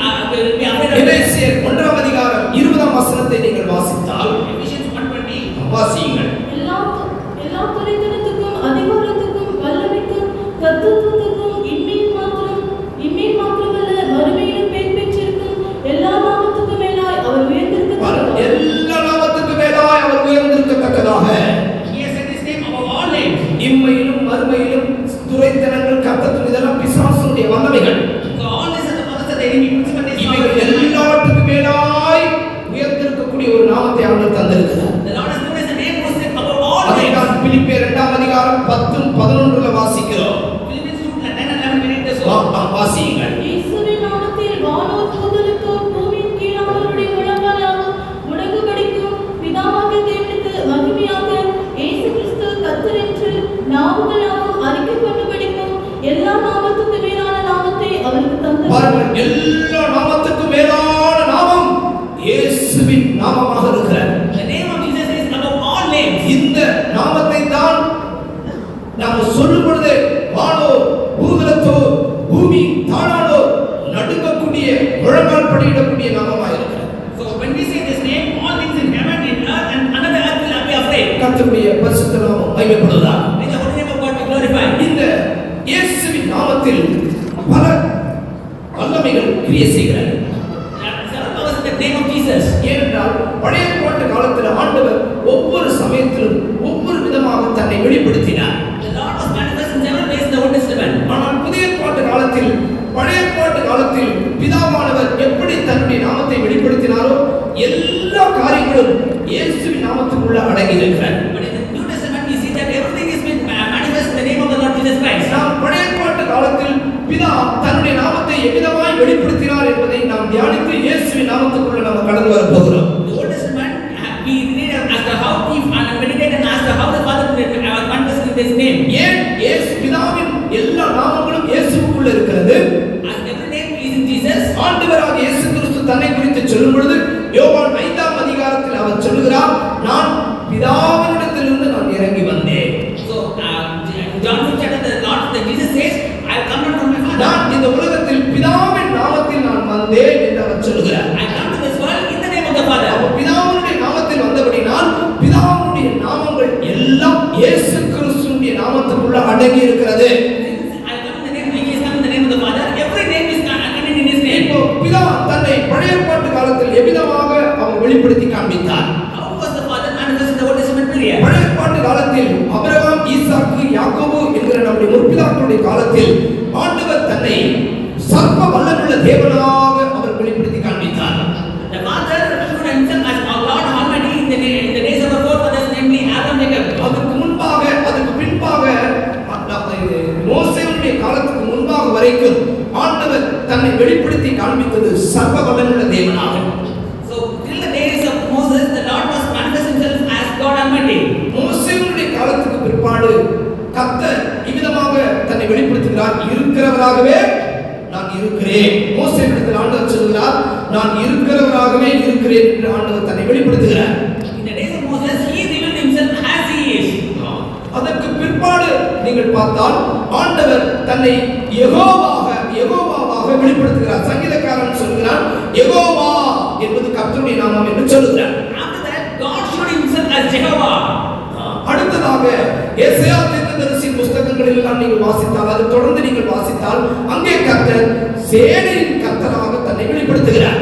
be afraid of it. எபேசியர் 1 அதிகாரம் 20 வசனத்தை நீங்கள் வாசித்தால் Ephesians 1:20. வாசியுங்கள். எல்லா துரைத்தனத்துக்கும் அதிகாரத்துக்கும் வல்லமைக்கும் தத்துவத்துக்கும் இன்மையின் மாத்திரமல்ல மறுமையிலும் பேர் பெற்றிருக்கும் எல்லா நாமத்துக்கும் மேலாய் அவர் உயர்ந்திருக்கத்தக்கதாக. எல்லா நாமத்துக்கும் மேலாய் அவர் உயர்ந்திருக்கத்தக்கதாக. He has set his name above all names. இம்மையிலும் மறுமையிலும் துரைத்தனங்கள் கர்த்தர் இதெல்லாம் பிசாசுடைய வல்லமைகள். So all this are the powers of the enemy, principalities, இவைகள் powers. எல்லாத்துக்கும் மேலாய் உயர்ந்திருக்கக்கூடிய ஒரு நாமத்தை அவர் தந்திருக்கிறார். The Lord has given us a name who is above all அதை names. நாம் பிலிப்பியர் 2 அதிகாரம் 10-11 வாசிக்கிறோம். Philippians 2:10-11 we read this one. வாசியுங்கள். இயேசுவின் நாமத்தில் வானோர் பூதலத்தோர் பூமியின் கீழானவருடைய முழங்காலாலும் முடங்குபடிக்கும் பிதாவாகிய தேவனுக்கு மகிமையாக இயேசு கிறிஸ்து கர்த்தர் என்று நாவுகளாலும் அறிக்கை பண்ணும்படிக்கும் எல்லா நாமத்துக்கும் மேலான நாமத்தை அவருக்கு தந்தார். பாருங்கள், எல்லா நாமத்துக்கும் மேலான நாமம் இயேசுவின் நாமமாக இருக்கிறது. The name of Jesus is above all names. இந்த நாமத்தை தான் நாம் சொல்லும் பொழுது வானோ பூதலத்தோ பூமி தானாலோ நடுங்கக்கூடிய முழங்கால் படியிடக்கூடிய நாமமாக இருக்கிறது. So when we say this name, all things in heaven, in earth and under the earth will be afraid. கர்த்தருடைய பரிசுத்த நாமம் மகிமைப்படுவதாக. May the holy name of God be glorified. இந்த இயேசுவின் நாமத்தில் பல வல்லமைகள் கிரியை செய்கிறது. There are several powers in the name of Jesus. ஏனென்றால் பழைய ஏற்பாட்டு காலத்தில் ஆண்டவர் ஒவ்வொரு சமயத்திலும் ஒவ்வொரு விதமாக தன்னை வெளிப்படுத்தினார். The Lord was manifest in several ways in the Old Testament. ஆனால் புதிய ஏற்பாட்டு காலத்தில் பழைய ஏற்பாட்டு காலத்தில் பிதாவானவர் எப்படி தன்னுடைய நாமத்தை வெளிப்படுத்தினாரோ எல்லா காரியங்களும் இயேசுவின் நாமத்துக்குள்ள அடங்கி இருக்கிறது. But in the New Testament, we see that everything is been manifest in the name of the Lord Jesus Christ. நாம் பழைய ஏற்பாட்டு காலத்தில் பிதா தன்னுடைய நாமத்தை எவ்விதமாய் வெளிப்படுத்தினார் என்பதை நாம் தியானித்து இயேசுவின் நாமத்துக்குள்ள நாம் கடந்து வர போகிறோம். The Old Testament, we read as to how he meditate and as to how the Father manifested in His name. ஏன் இயேசு பிதாவின் எல்லா நாமங்களும் இயேசுவுக்குள்ள இருக்கிறது. As every name is in Jesus. ஆண்டவராகிய இயேசு கிறிஸ்து தன்னை குறித்து சொல்லும் பொழுது யோவான் 5 அதிகாரத்தில் அவர் சொல்கிறார், நான் பிதாவினிடத்திலிருந்து நான் இறங்கி வந்தேன். So John 5 chapter, the Lord, the Jesus says, I have come not from my Father. நான் இந்த உலகத்தில் பிதாவின் நாமத்தில் நான் வந்தேன் என்று அவர் சொல்கிறார். I come to this world in the name of the Father. அப்ப பிதாவினுடைய நாமத்தில் வந்தபடினால் பிதாவினுடைய நாமங்கள் எல்லாம் இயேசு கிறிஸ்துவின் நாமத்துக்குள்ள அடங்கி இருக்கிறது. I come in the name, he is come in the name of the Father. Every name is contained in His name. இப்போ பிதா தன்னை பழைய ஏற்பாட்டு காலத்தில் எவ்விதமாக அவர் வெளிப்படுத்தி காண்பித்தார். How was the Father manifest in the Old Testament period? பழைய ஏற்பாட்டு காலத்தில் ஆபிரகாம், ஈசாக்கு, யாக்கோபு என்கிற நம்முடைய முற்பிதாக்களுடைய காலத்தில் ஆண்டவர் தன்னை சர்வ வல்லமையுள்ள தேவனாக அவர் வெளிப்படுத்தி காண்பித்தார். The Father showed Himself as our Lord Almighty in the days of our forefathers, namely Abraham, Jacob. அதுக்கு முன்பாக அதுக்கு பின்பாக மோசேயுடைய காலத்துக்கு முன்பாக வரைக்கும் ஆண்டவர் தன்னை வெளிப்படுத்தி காண்பித்தது சர்வ வல்லமையுள்ள தேவனாக. So till the days கர்த்தர் இவ்விதமாக தன்னை வெளிப்படுத்துகிறார். இருக்கிறவராகவே நான் இருக்கிறேன். மோசேயிடத்தில் ஆண்டவர் சொல்கிறார், நான் இருக்கிறவராகவே இருக்கிறேன் என்று ஆண்டவர் தன்னை வெளிப்படுத்துகிறார். In the days of Moses, he revealed himself as he is. அதற்கு பிற்பாடு நீங்கள் பார்த்தால் ஆண்டவர் தன்னை யெகோவாவாக வெளிப்படுத்துகிறார். சங்கீதக்காரன் சொல்கிறான், யெகோவா என்பது கர்த்தருடைய நாமம் என்று சொல்கிறார். After that, God showed himself as Jehovah. அடுத்ததாக எசேயா தீர்க்கதரிசியின் புத்தகங்களில் எல்லாம் நீங்கள் வாசித்தால், அதை தொடர்ந்து நீங்கள் வாசித்தால், அங்கே கர்த்தர் சேனையின் கர்த்தராக தன்னை வெளிப்படுத்துகிறார்.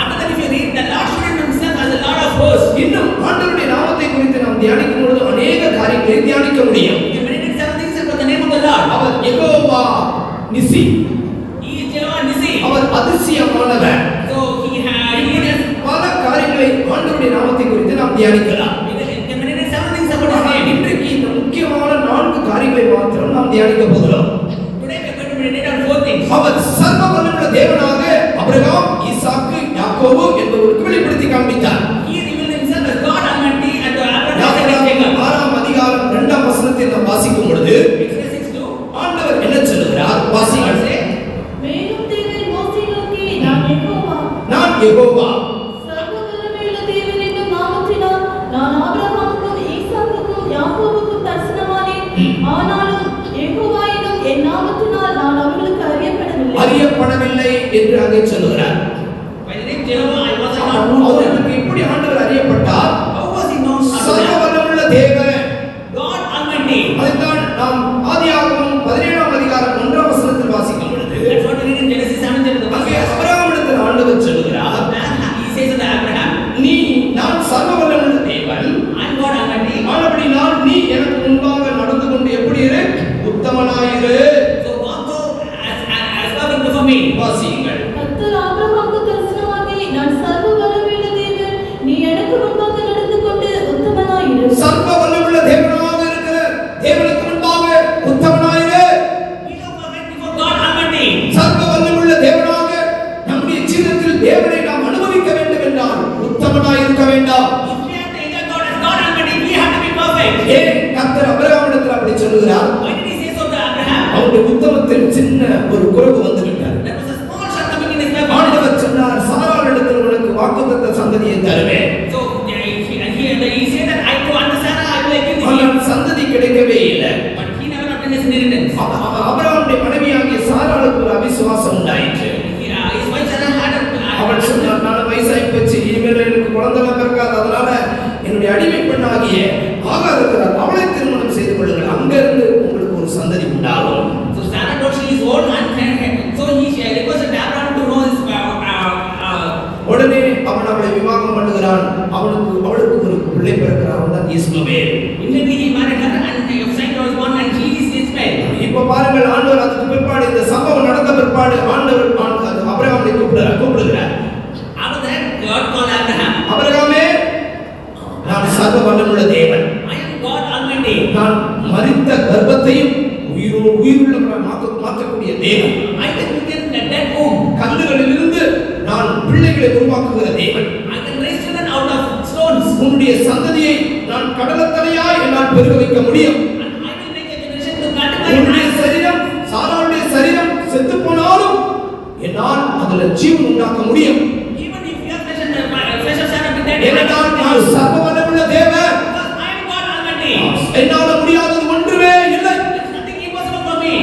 After that, if you read, the Lord showed himself as the Lord of hosts. இன்னும் ஆண்டவருடைய நாமத்தை குறித்து நாம் தியானிக்கும் பொழுது அநேக காரியங்களை தியானிக்க முடியும். You meditate seven things about the name of the Lord. Our Jehovah நிசி, He is Jehovah Nissi. அவர் அதிசயமானவர். So he has பல காரியங்களை ஆண்டவருடைய நாமத்தை குறித்து நாம் தியானிக்கலாம். you meditate seven things about his name. இன்றைக்கு இந்த முக்கியமான 4 காரியங்களை மாத்திரம் நாம் தியானிக்க போகிறோம். Today we are going to meditate on 4 things. அவர் சர்வ வல்லமையுள்ள தேவனாக ஆபிரகாம், ஈசாக்கு, யாக்கோபு என்பவர்களுக்கு வெளிப்படுத்தி காண்பித்தார். He revealed himself as God Almighty and to Abraham, Isaac and Jacob. 6ஆம் அதிகாரம் 2ஆம் வசனத்தை நாம் வாசிக்கும் பொழுது Exodus 6:2. ஆண்டவர் என்ன சொல்கிறார்? வாசிங்கள். மேலும் தேவன் மோசேயை நோக்கி, நான் யெகோவா, நான் யெகோவா, சர்வ வல்லமையுள்ள தேவன் என்னும் நாமத்தினால் நான் ஆபிரகாமுக்கும் ஈசாக்குக்கும் யாக்கோபுக்கும் தரிசனமானேன். ஆனாலும் யெகோவா என்னும் என் நாமத்தினால் நான் அவர்களுக்கு அறியப்படவில்லை என்று அங்கே சொல்கிறார். By the name Jehovah, I was not known. அவருக்கு எப்படி ஆண்டவர் அறியப்பட்டார்? How was he known? சர்வ வல்லமையுள்ள தேவன். God Almighty. அதைத்தான் நாம் ஆதியாகமம் 17ஆம் அதிகாரம் 1ஆம் வசனத்தில் வாசிக்கும் பொழுது That's what we read in Genesis 7 chapter. அங்கே ஆபிரகாமிடத்தில் ஆண்டவர் சொல்கிறார், He says to Abraham, நீ நான் சர்வ வல்லமையுள்ள தேவன், I'm God Almighty. ஆனபடியால் நீ எனக்கு முன்பாக நடந்து கொண்டு எப்படி இரு? உத்தமனாயிரு. So walk as loving before me. வாசியுங்கள். கர்த்தர் ஆபிரகாமுக்கு தரிசனமாகி, நான் சர்வ வல்லமையுள்ள தேவன், நீ எனக்கு முன்பாக நடந்து கொண்டு உத்தமனாயிரு. சர்வ வல்லமையுள்ள தேவனாக இருக்கிற தேவனுக்கு முன்பாக உத்தமனாயிரு. Be thou perfect before God Almighty. சர்வ வல்லமையுள்ள தேவனாக நம்முடைய ஜீவிதத்தில் தேவனை நாம் அனுபவிக்க வேண்டும் என்றால் உத்தமனாய் இருக்க வேண்டாம். If we have to enjoy God as God Almighty, we have to be perfect. ஏன் கர்த்தர் ஆபிரகாமிடத்தில் அப்படி சொல்லுகிறார்? Why did he say so to Abraham? அவருடைய உத்தமத்தில் சின்ன ஒரு குறைவு வந்து விட்டார். There was a small shortcoming in his life. ஆண்டவர் சொன்னார், சாராளிடத்தில் உனக்கு வாக்குத்தத்த சந்ததியை தருவேன். So he said that I to understand I will give thee. ஆனால் சந்ததி கிடைக்கவே இல்லை. But he never obtained his inheritance. ஆபிரகாமுடைய மனைவியாகிய சாராளுக்கு ஒரு அவிசுவாசம் உண்டாயிற்று. His wife Sarah had அவள் சொன்னார், நான் வயசாகி போச்சு, இனிமேல் எனக்கு குழந்தை பிறக்காது, அதனால என்னுடைய அடிமை பெண்ணாகிய ஆகாரத்தில் அவளை திருமணம் செய்து கொள்ளுங்கள், அங்கிருந்து உங்களுக்கு ஒரு சந்ததி உண்டாகும். So Sarah told she is old and so he requested Abraham to know his உடனே அவன் அவளை விவாகம் பண்ணுகிறான். அவளுக்கு ஒரு பிள்ளை பிறக்கிறான், அவன்தான் இஸ்மவேல். immediately he married her and the son was born and he is Ismail. இப்ப பாருங்கள், ஆண்டவர் அதுக்கு பிற்பாடு, இந்த சம்பவம் நடந்த பிற்பாடு ஆண்டவர் ஆபிரகாமை கூப்பிடுகிறார். After that God called Abraham. ஆபிரகாமே, நான் சர்வ வல்லமையுள்ள தேவன், I am God Almighty. நான் மரித்த கர்ப்பத்தையும் உயிருள்ளவராய் மாற்றக்கூடிய தேவன், I can quicken the dead womb. கல்லுகளிலிருந்து நான் பிள்ளைகளை உருவாக்குகிற தேவன், I can raise children out of stones. உன்னுடைய சந்ததியை நான் கடலத்தனையாய் என்னால் பெருக வைக்க முடியும். And I will make a generation to multiply. உன்னுடைய சரீரம், சாராளுடைய சரீரம் செத்து போனாலும் என்னால் அதுல ஜீவன் உண்டாக்க முடியும். Even if your flesh of Sarah be dead, ஏனென்றால் நான் சர்வ வல்லமையுள்ள தேவன், because I am God Almighty. என்னால முடியாதது ஒன்றுமே இல்லை. There is nothing impossible for me.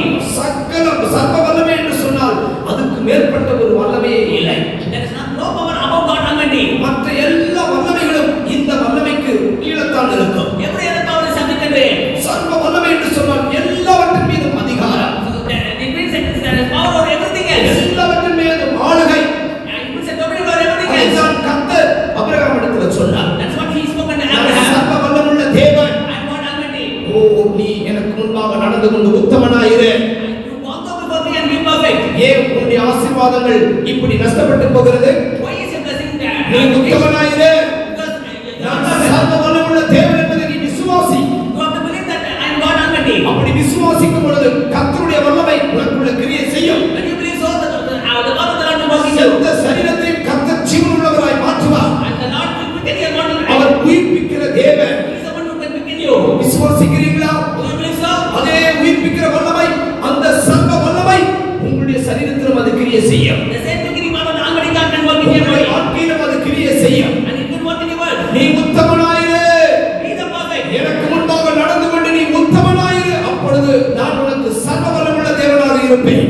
சர்வ வல்லமை என்று சொன்னால் அதுக்கு மேற்பட்ட ஒரு வல்லமையே இல்லை. There is no power above God Almighty. மற்ற எல்லா வல்லமைகளும் இந்த வல்லமைக்கு கீழத்தான் இருக்கும். Every other power is subjected to it. சர்வ வல்லமை என்று சொன்னால் எல்லாவற்றின் மீதும் அதிகாரம், So it means that there is power over everything else. எல்லாவற்றின் மீதும் ஆளுகை. It means that dominion over everything else. அதைத்தான் கர்த்தர் ஆபிரகாமிடத்தில் சொன்னார். That's what he spoke to நான் Abraham. சர்வ வல்லமையுள்ள தேவன், I am God Almighty. ஓ நீ எனக்கு முன்பாக நடந்து கொண்டு உத்தமனாயிரு. You walk over before me and be perfect. ஏன் உன்னுடைய ஆசீர்வாதங்கள் இப்படி நஷ்டப்பட்டு போகிறது? Why is your blessing நீ உத்தமனாயிரு. Because நான் சர்வ வல்லமையுள்ள தேவன் என்பதை நீ விசுவாசி. you have to believe that I am God Almighty. அப்படி விசுவாசிக்கும் பொழுது கர்த்தருடைய வல்லமை உனக்குள்ள கிரியை செய்யும். When you believe so, the power of the Lord will work in you. செத்த சரீரத்தை கர்த்தர் ஜீவனுள்ளவராய் மாற்றுவார். And the Lord will quicken your mortal. அவர் உயிர்ப்பிக்கிற தேவன். He is the one who can quicken you. you? விசுவாசிக்கிறீங்களா? Do you believe so? அதே உயிர்ப்பிக்கிற வல்லமை, அந்த சர்வ வல்லமை உங்களுடைய சரீரத்திலும் அது கிரியை செய்யும். The same quickening power of the Almighty God can work in your உங்களுடைய body. வாழ்க்கையிலும் அது கிரியை செய்யும். And it will work in your world. நீ உத்தமனாயிரு. Be the perfect. எனக்கு முன்பாக நடந்து கொண்டு நீ உத்தமனாயிரு. அப்பொழுது நான் உனக்கு சர்வ வல்லமையுள்ள தேவனாக இருப்பேன்.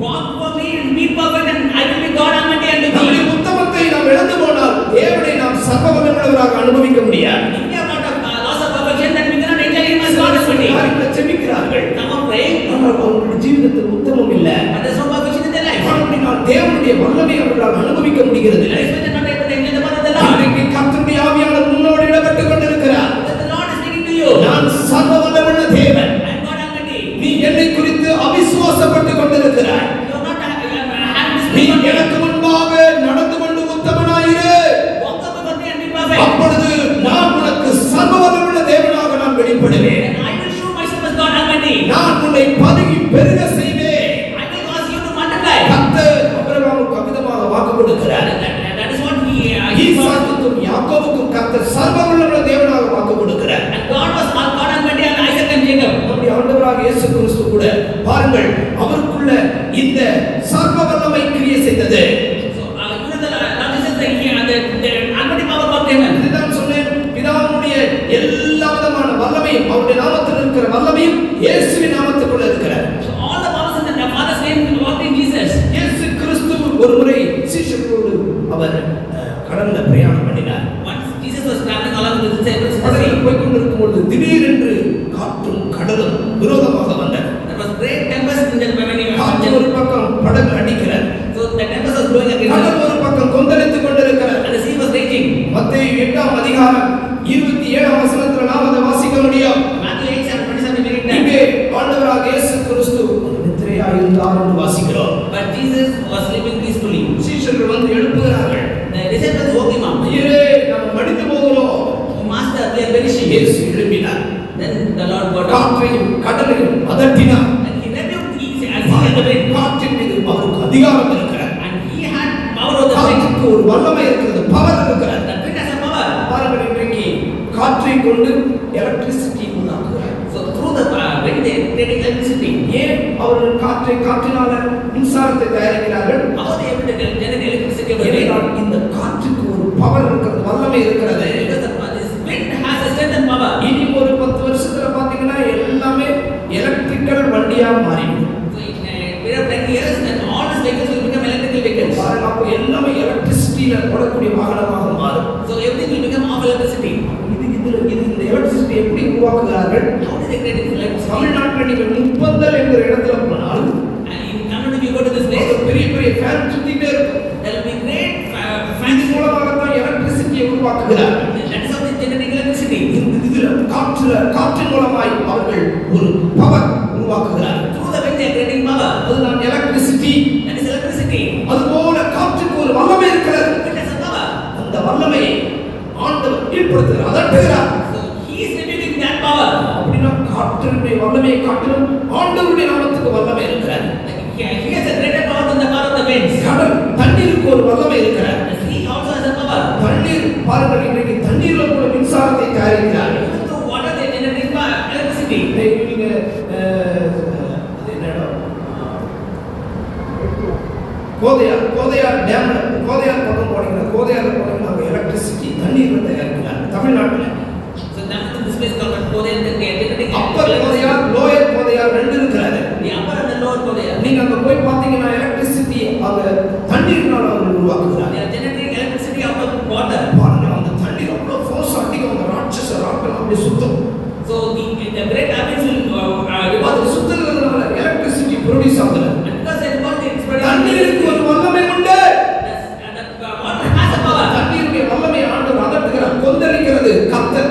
Walk for me and be perfect, and I will be God Almighty unto நம்முடைய thee. உத்தமத்தை நாம் இழந்து போனால் தேவனை நாம் சர்வ வல்லமையுள்ளவராக அனுபவிக்க முடியாது. If we are not of loss of perfection, then we cannot enter in my God Almighty. யாரும் ஜெபிக்கிறார்கள். Some are praying, ஆனால் அவர்களுடைய ஜீவிதத்தில் உத்தமம் இல்லை. but there is no perfection in their life. அப்படினால் தேவனுடைய வல்லமை அவர்களால் அனுபவிக்க முடிகிறது இல்லை. That is why they are not able to enjoy the power of the Lord. இன்றைக்கு கர்த்தருடைய ஆவியானவர் உன்னோடு இடப்பட்டுக் கொண்டிருக்கிறார். That the Lord is speaking to you. நான் சர்வ வல்லமையுள்ள தேவன். I am God Almighty. நீ என்னை குறித்து அவிசுவாசப்பட்டுக் கொண்டிருக்கிறாய். You are not having this நீ belief. எனக்கு முன்பாக நடந்து கொண்டு உத்தமனாயிரு. Walk up before me and be perfect. அப்பொழுது நான் உனக்கு சர்வ வல்லமையுள்ள தேவனாக நான் வெளிப்படுவேன். Then I will show myself as God Almighty. நான் உன்னை பதுகி பெருக செய்வேன். I will cause you to multiply. கர்த்தர் ஆபிரகாமுக்கு அவிதமாக வாக்கு கொடுக்கிறார். That is what he ஈசாக்குக்கும் யாக்கோபுக்கும் கர்த்தர் சர்வ வல்லமையுள்ள தேவனாக வாக்கு கொடுக்கிறார். and God was God Almighty and Isaac and Jacob. நம்முடைய ஆண்டவராக இயேசு கிறிஸ்து கூட பாருங்கள் அவருக்குள்ள இந்த சர்வ வல்லமை கிரியை செய்தது. So you know the Lord Jesus said here the Almighty power worked in him. இதுதான் சொன்னேன், பிதாவுடைய எல்லா விதமான வல்லமையும் அவருடைய நாமத்தில் இருக்கிற வல்லமையும் இயேசுவின் நாமத்துக்குள்ள இருக்கிறார். So all the powers in the Father's name worked in Jesus. இயேசு கிறிஸ்து ஒரு முறை சீஷர்களோடு அவர் கடல்ல பிரயாணம் பண்ணினார். Once Jesus was traveling along with his disciples, கடலில் போய் கொண்டிருக்கும் பொழுது திடீரென்று காற்றும் கடலும் விரோதமாக வந்தன. there was great tempest in the when he காற்று ஒரு பக்கம் படகு அடிக்கிறது. so the tempest was blowing against கடல் him ஒரு பக்கம் கொந்தளித்துக் கொண்டிருக்கிறது. and the sea was raging. மத்தேயு 8ஆம் அதிகாரம் 27ஆம் வசனத்துல நாம் அதை வாசிக்க முடியும். Matthew 8:27 we read that. இங்கே ஆண்டவராக இயேசு கிறிஸ்து நித்திரையாக இருந்தார் என்று வாசிக்கிறோம். But Jesus was sleeping peacefully. சீஷர்கள் வந்து எழுப்புகிறார்கள். The disciples woke him up. ஐயரே நாம் மடிந்து போகிறோம். Oh, Master, we are perishing. இயேசு எழுப்பினார். Then the Lord got up காற்றையும் கடலையும் அதட்டினார். and he rebuked the sea and the wind. காற்றின் மீது அவருக்கு அதிகாரம் இருக்கிறது. And he had power over the wind. காற்றுக்கு ஒரு வல்லமை இருக்கிறது, பவர் இருக்கிறது. The wind has a power. பாருங்கள் இன்றைக்கு காற்றை கொண்டு electricity உண்டாக்குகிறார். So through the wind they create electricity. ஏன் அவர்கள் காற்றினால மின்சாரத்தை தயாரிக்கிறார்கள்? How they able to generate electricity over wind? ஏனென்றால் இந்த காற்றுக்கு ஒரு பவர் இருக்கிறது, வல்லமை இருக்கிறது. Because this wind has a strength and power. இனி ஒரு 10 வருஷத்துல பாத்தீங்கன்னா எல்லாமே எலக்ட்ரிக்கல் வண்டியா மாறிடும். So in a period of 10 years, then all these vehicles will become electrical vehicles. பாருங்க அப்போ எல்லாமே எலக்ட்ரிசிட்டியில ஓடக்கூடிய வாகனமாக மாறும். So everything will become of electricity. இந்த எலக்ட்ரிசிட்டி எப்படி உருவாக்குகிறார்கள்? How do they create this electricity? தமிழ்நாட்டில் நீங்கள் முப்பந்தல் என்கிற இடத்துல போனால் And in Tamil Nadu, you go to this place, பெரிய பெரிய ஃபேன் சுத்திட்டே இருக்கும். there will be great இது fans. மூலமாகத்தான் எலக்ட்ரிசிட்டியை உருவாக்குகிறார்கள். That is how they generate electricity. இதுல காற்றின் மூலமாய் அவர்கள் ஒரு பவர் உருவாக்குகிறார்கள். Through the wind they are creating power. அதுதான் எலக்ட்ரிசிட்டி. That is electricity. அதுபோல காற்றுக்கு ஒரு வல்லமை இருக்கிறது. Wind has a power. அந்த வல்லமையை ஆண்டவர் கீழ்ப்படுத்துகிறார், அதட்டுகிறார். So he is revealing that power. அப்படின்னா காற்றினுடைய வல்லமையை காட்டிலும் ஆண்டவருடைய நாமத்துக்கு வல்லமை இருக்கிறது. Like he has a greater power than the power of the winds. கடல் தண்ணீருக்கு ஒரு வல்லமை இருக்கிறது. The sea also has a power. தண்ணீர் பாருங்கள் இன்றைக்கு தண்ணீர்ல கூட மின்சாரத்தை தயாரிக்கிறார்கள். Even through water they generate electricity. நீங்க அது என்னடா கோதையார் டேம் கோதையார் பக்கம் போனீங்கன்னா கோதையார்ல போனீங்கன்னா அவங்க எலக்ட்ரிசிட்டி தண்ணீர்ல தயாரிக்கிறாங்க தமிழ்நாட்டுல. So that is this place called Korea and they are generating upper Kodayar lower Kodayar ரெண்டு இருக்கிறாரு. the upper and the lower Korea. நீங்க அங்க போய் பாத்தீங்கன்னா எலக்ட்ரிசிட்டி அவங்க தண்ணீர்னால அவங்க உருவாக்குறாங்க. They are generating electricity out of water. பாருங்க அந்த தண்ணீர் அவ்வளவு ஃபோர்ஸ் அடிக்கும், அந்த ராட்சச ராட்டம் அப்படியே சுத்தும். So the great turbines will அது சுத்துறதுனால எலக்ட்ரிசிட்டி ப்ரொடியூஸ் ஆகுது. and because they want it தண்ணீருக்கு ஒரு வல்லமை உண்டு. the water has a power. தண்ணீருடைய வல்லமை ஆண்டவர் அதட்டுகிறார், கொந்தளிக்கிறது. கர்த்தர்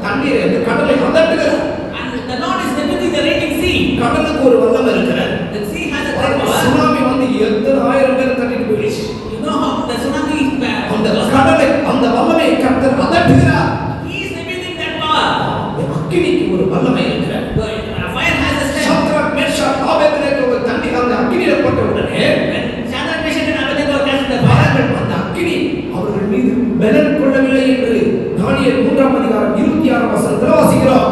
தண்ணீரை அந்த கடலை அதட்டுகிறார். And the Lord is removing the raging sea. கடலுக்கு ஒரு வல்லமை இருக்கிறது. The sea has a great power. Tsunami வந்து எத்தனை ஆயிரம் பேர் தட்டிட்டு போயிடுச்சு. You know how the tsunami is அந்த கடலை அந்த வல்லமை கர்த்தர் அதட்டுகிறார். he is revealing that power. அக்கினிக்கு ஒரு வல்லமை இருக்கிறது. The fire has a strength. Shadrach Meshach Abednego தண்ணி அந்த அக்கினியில போட்ட உடனே When Shadrach, Meshach and Abednego were cast in the fire, பாருங்கள் அந்த அக்கினி அவர்கள் மீது பலன் கொள்ளவில்லை என்று தானியேல் 3ஆம் அதிகாரம் 26ஆம் வசனத்தில் வாசிக்கிறோம்.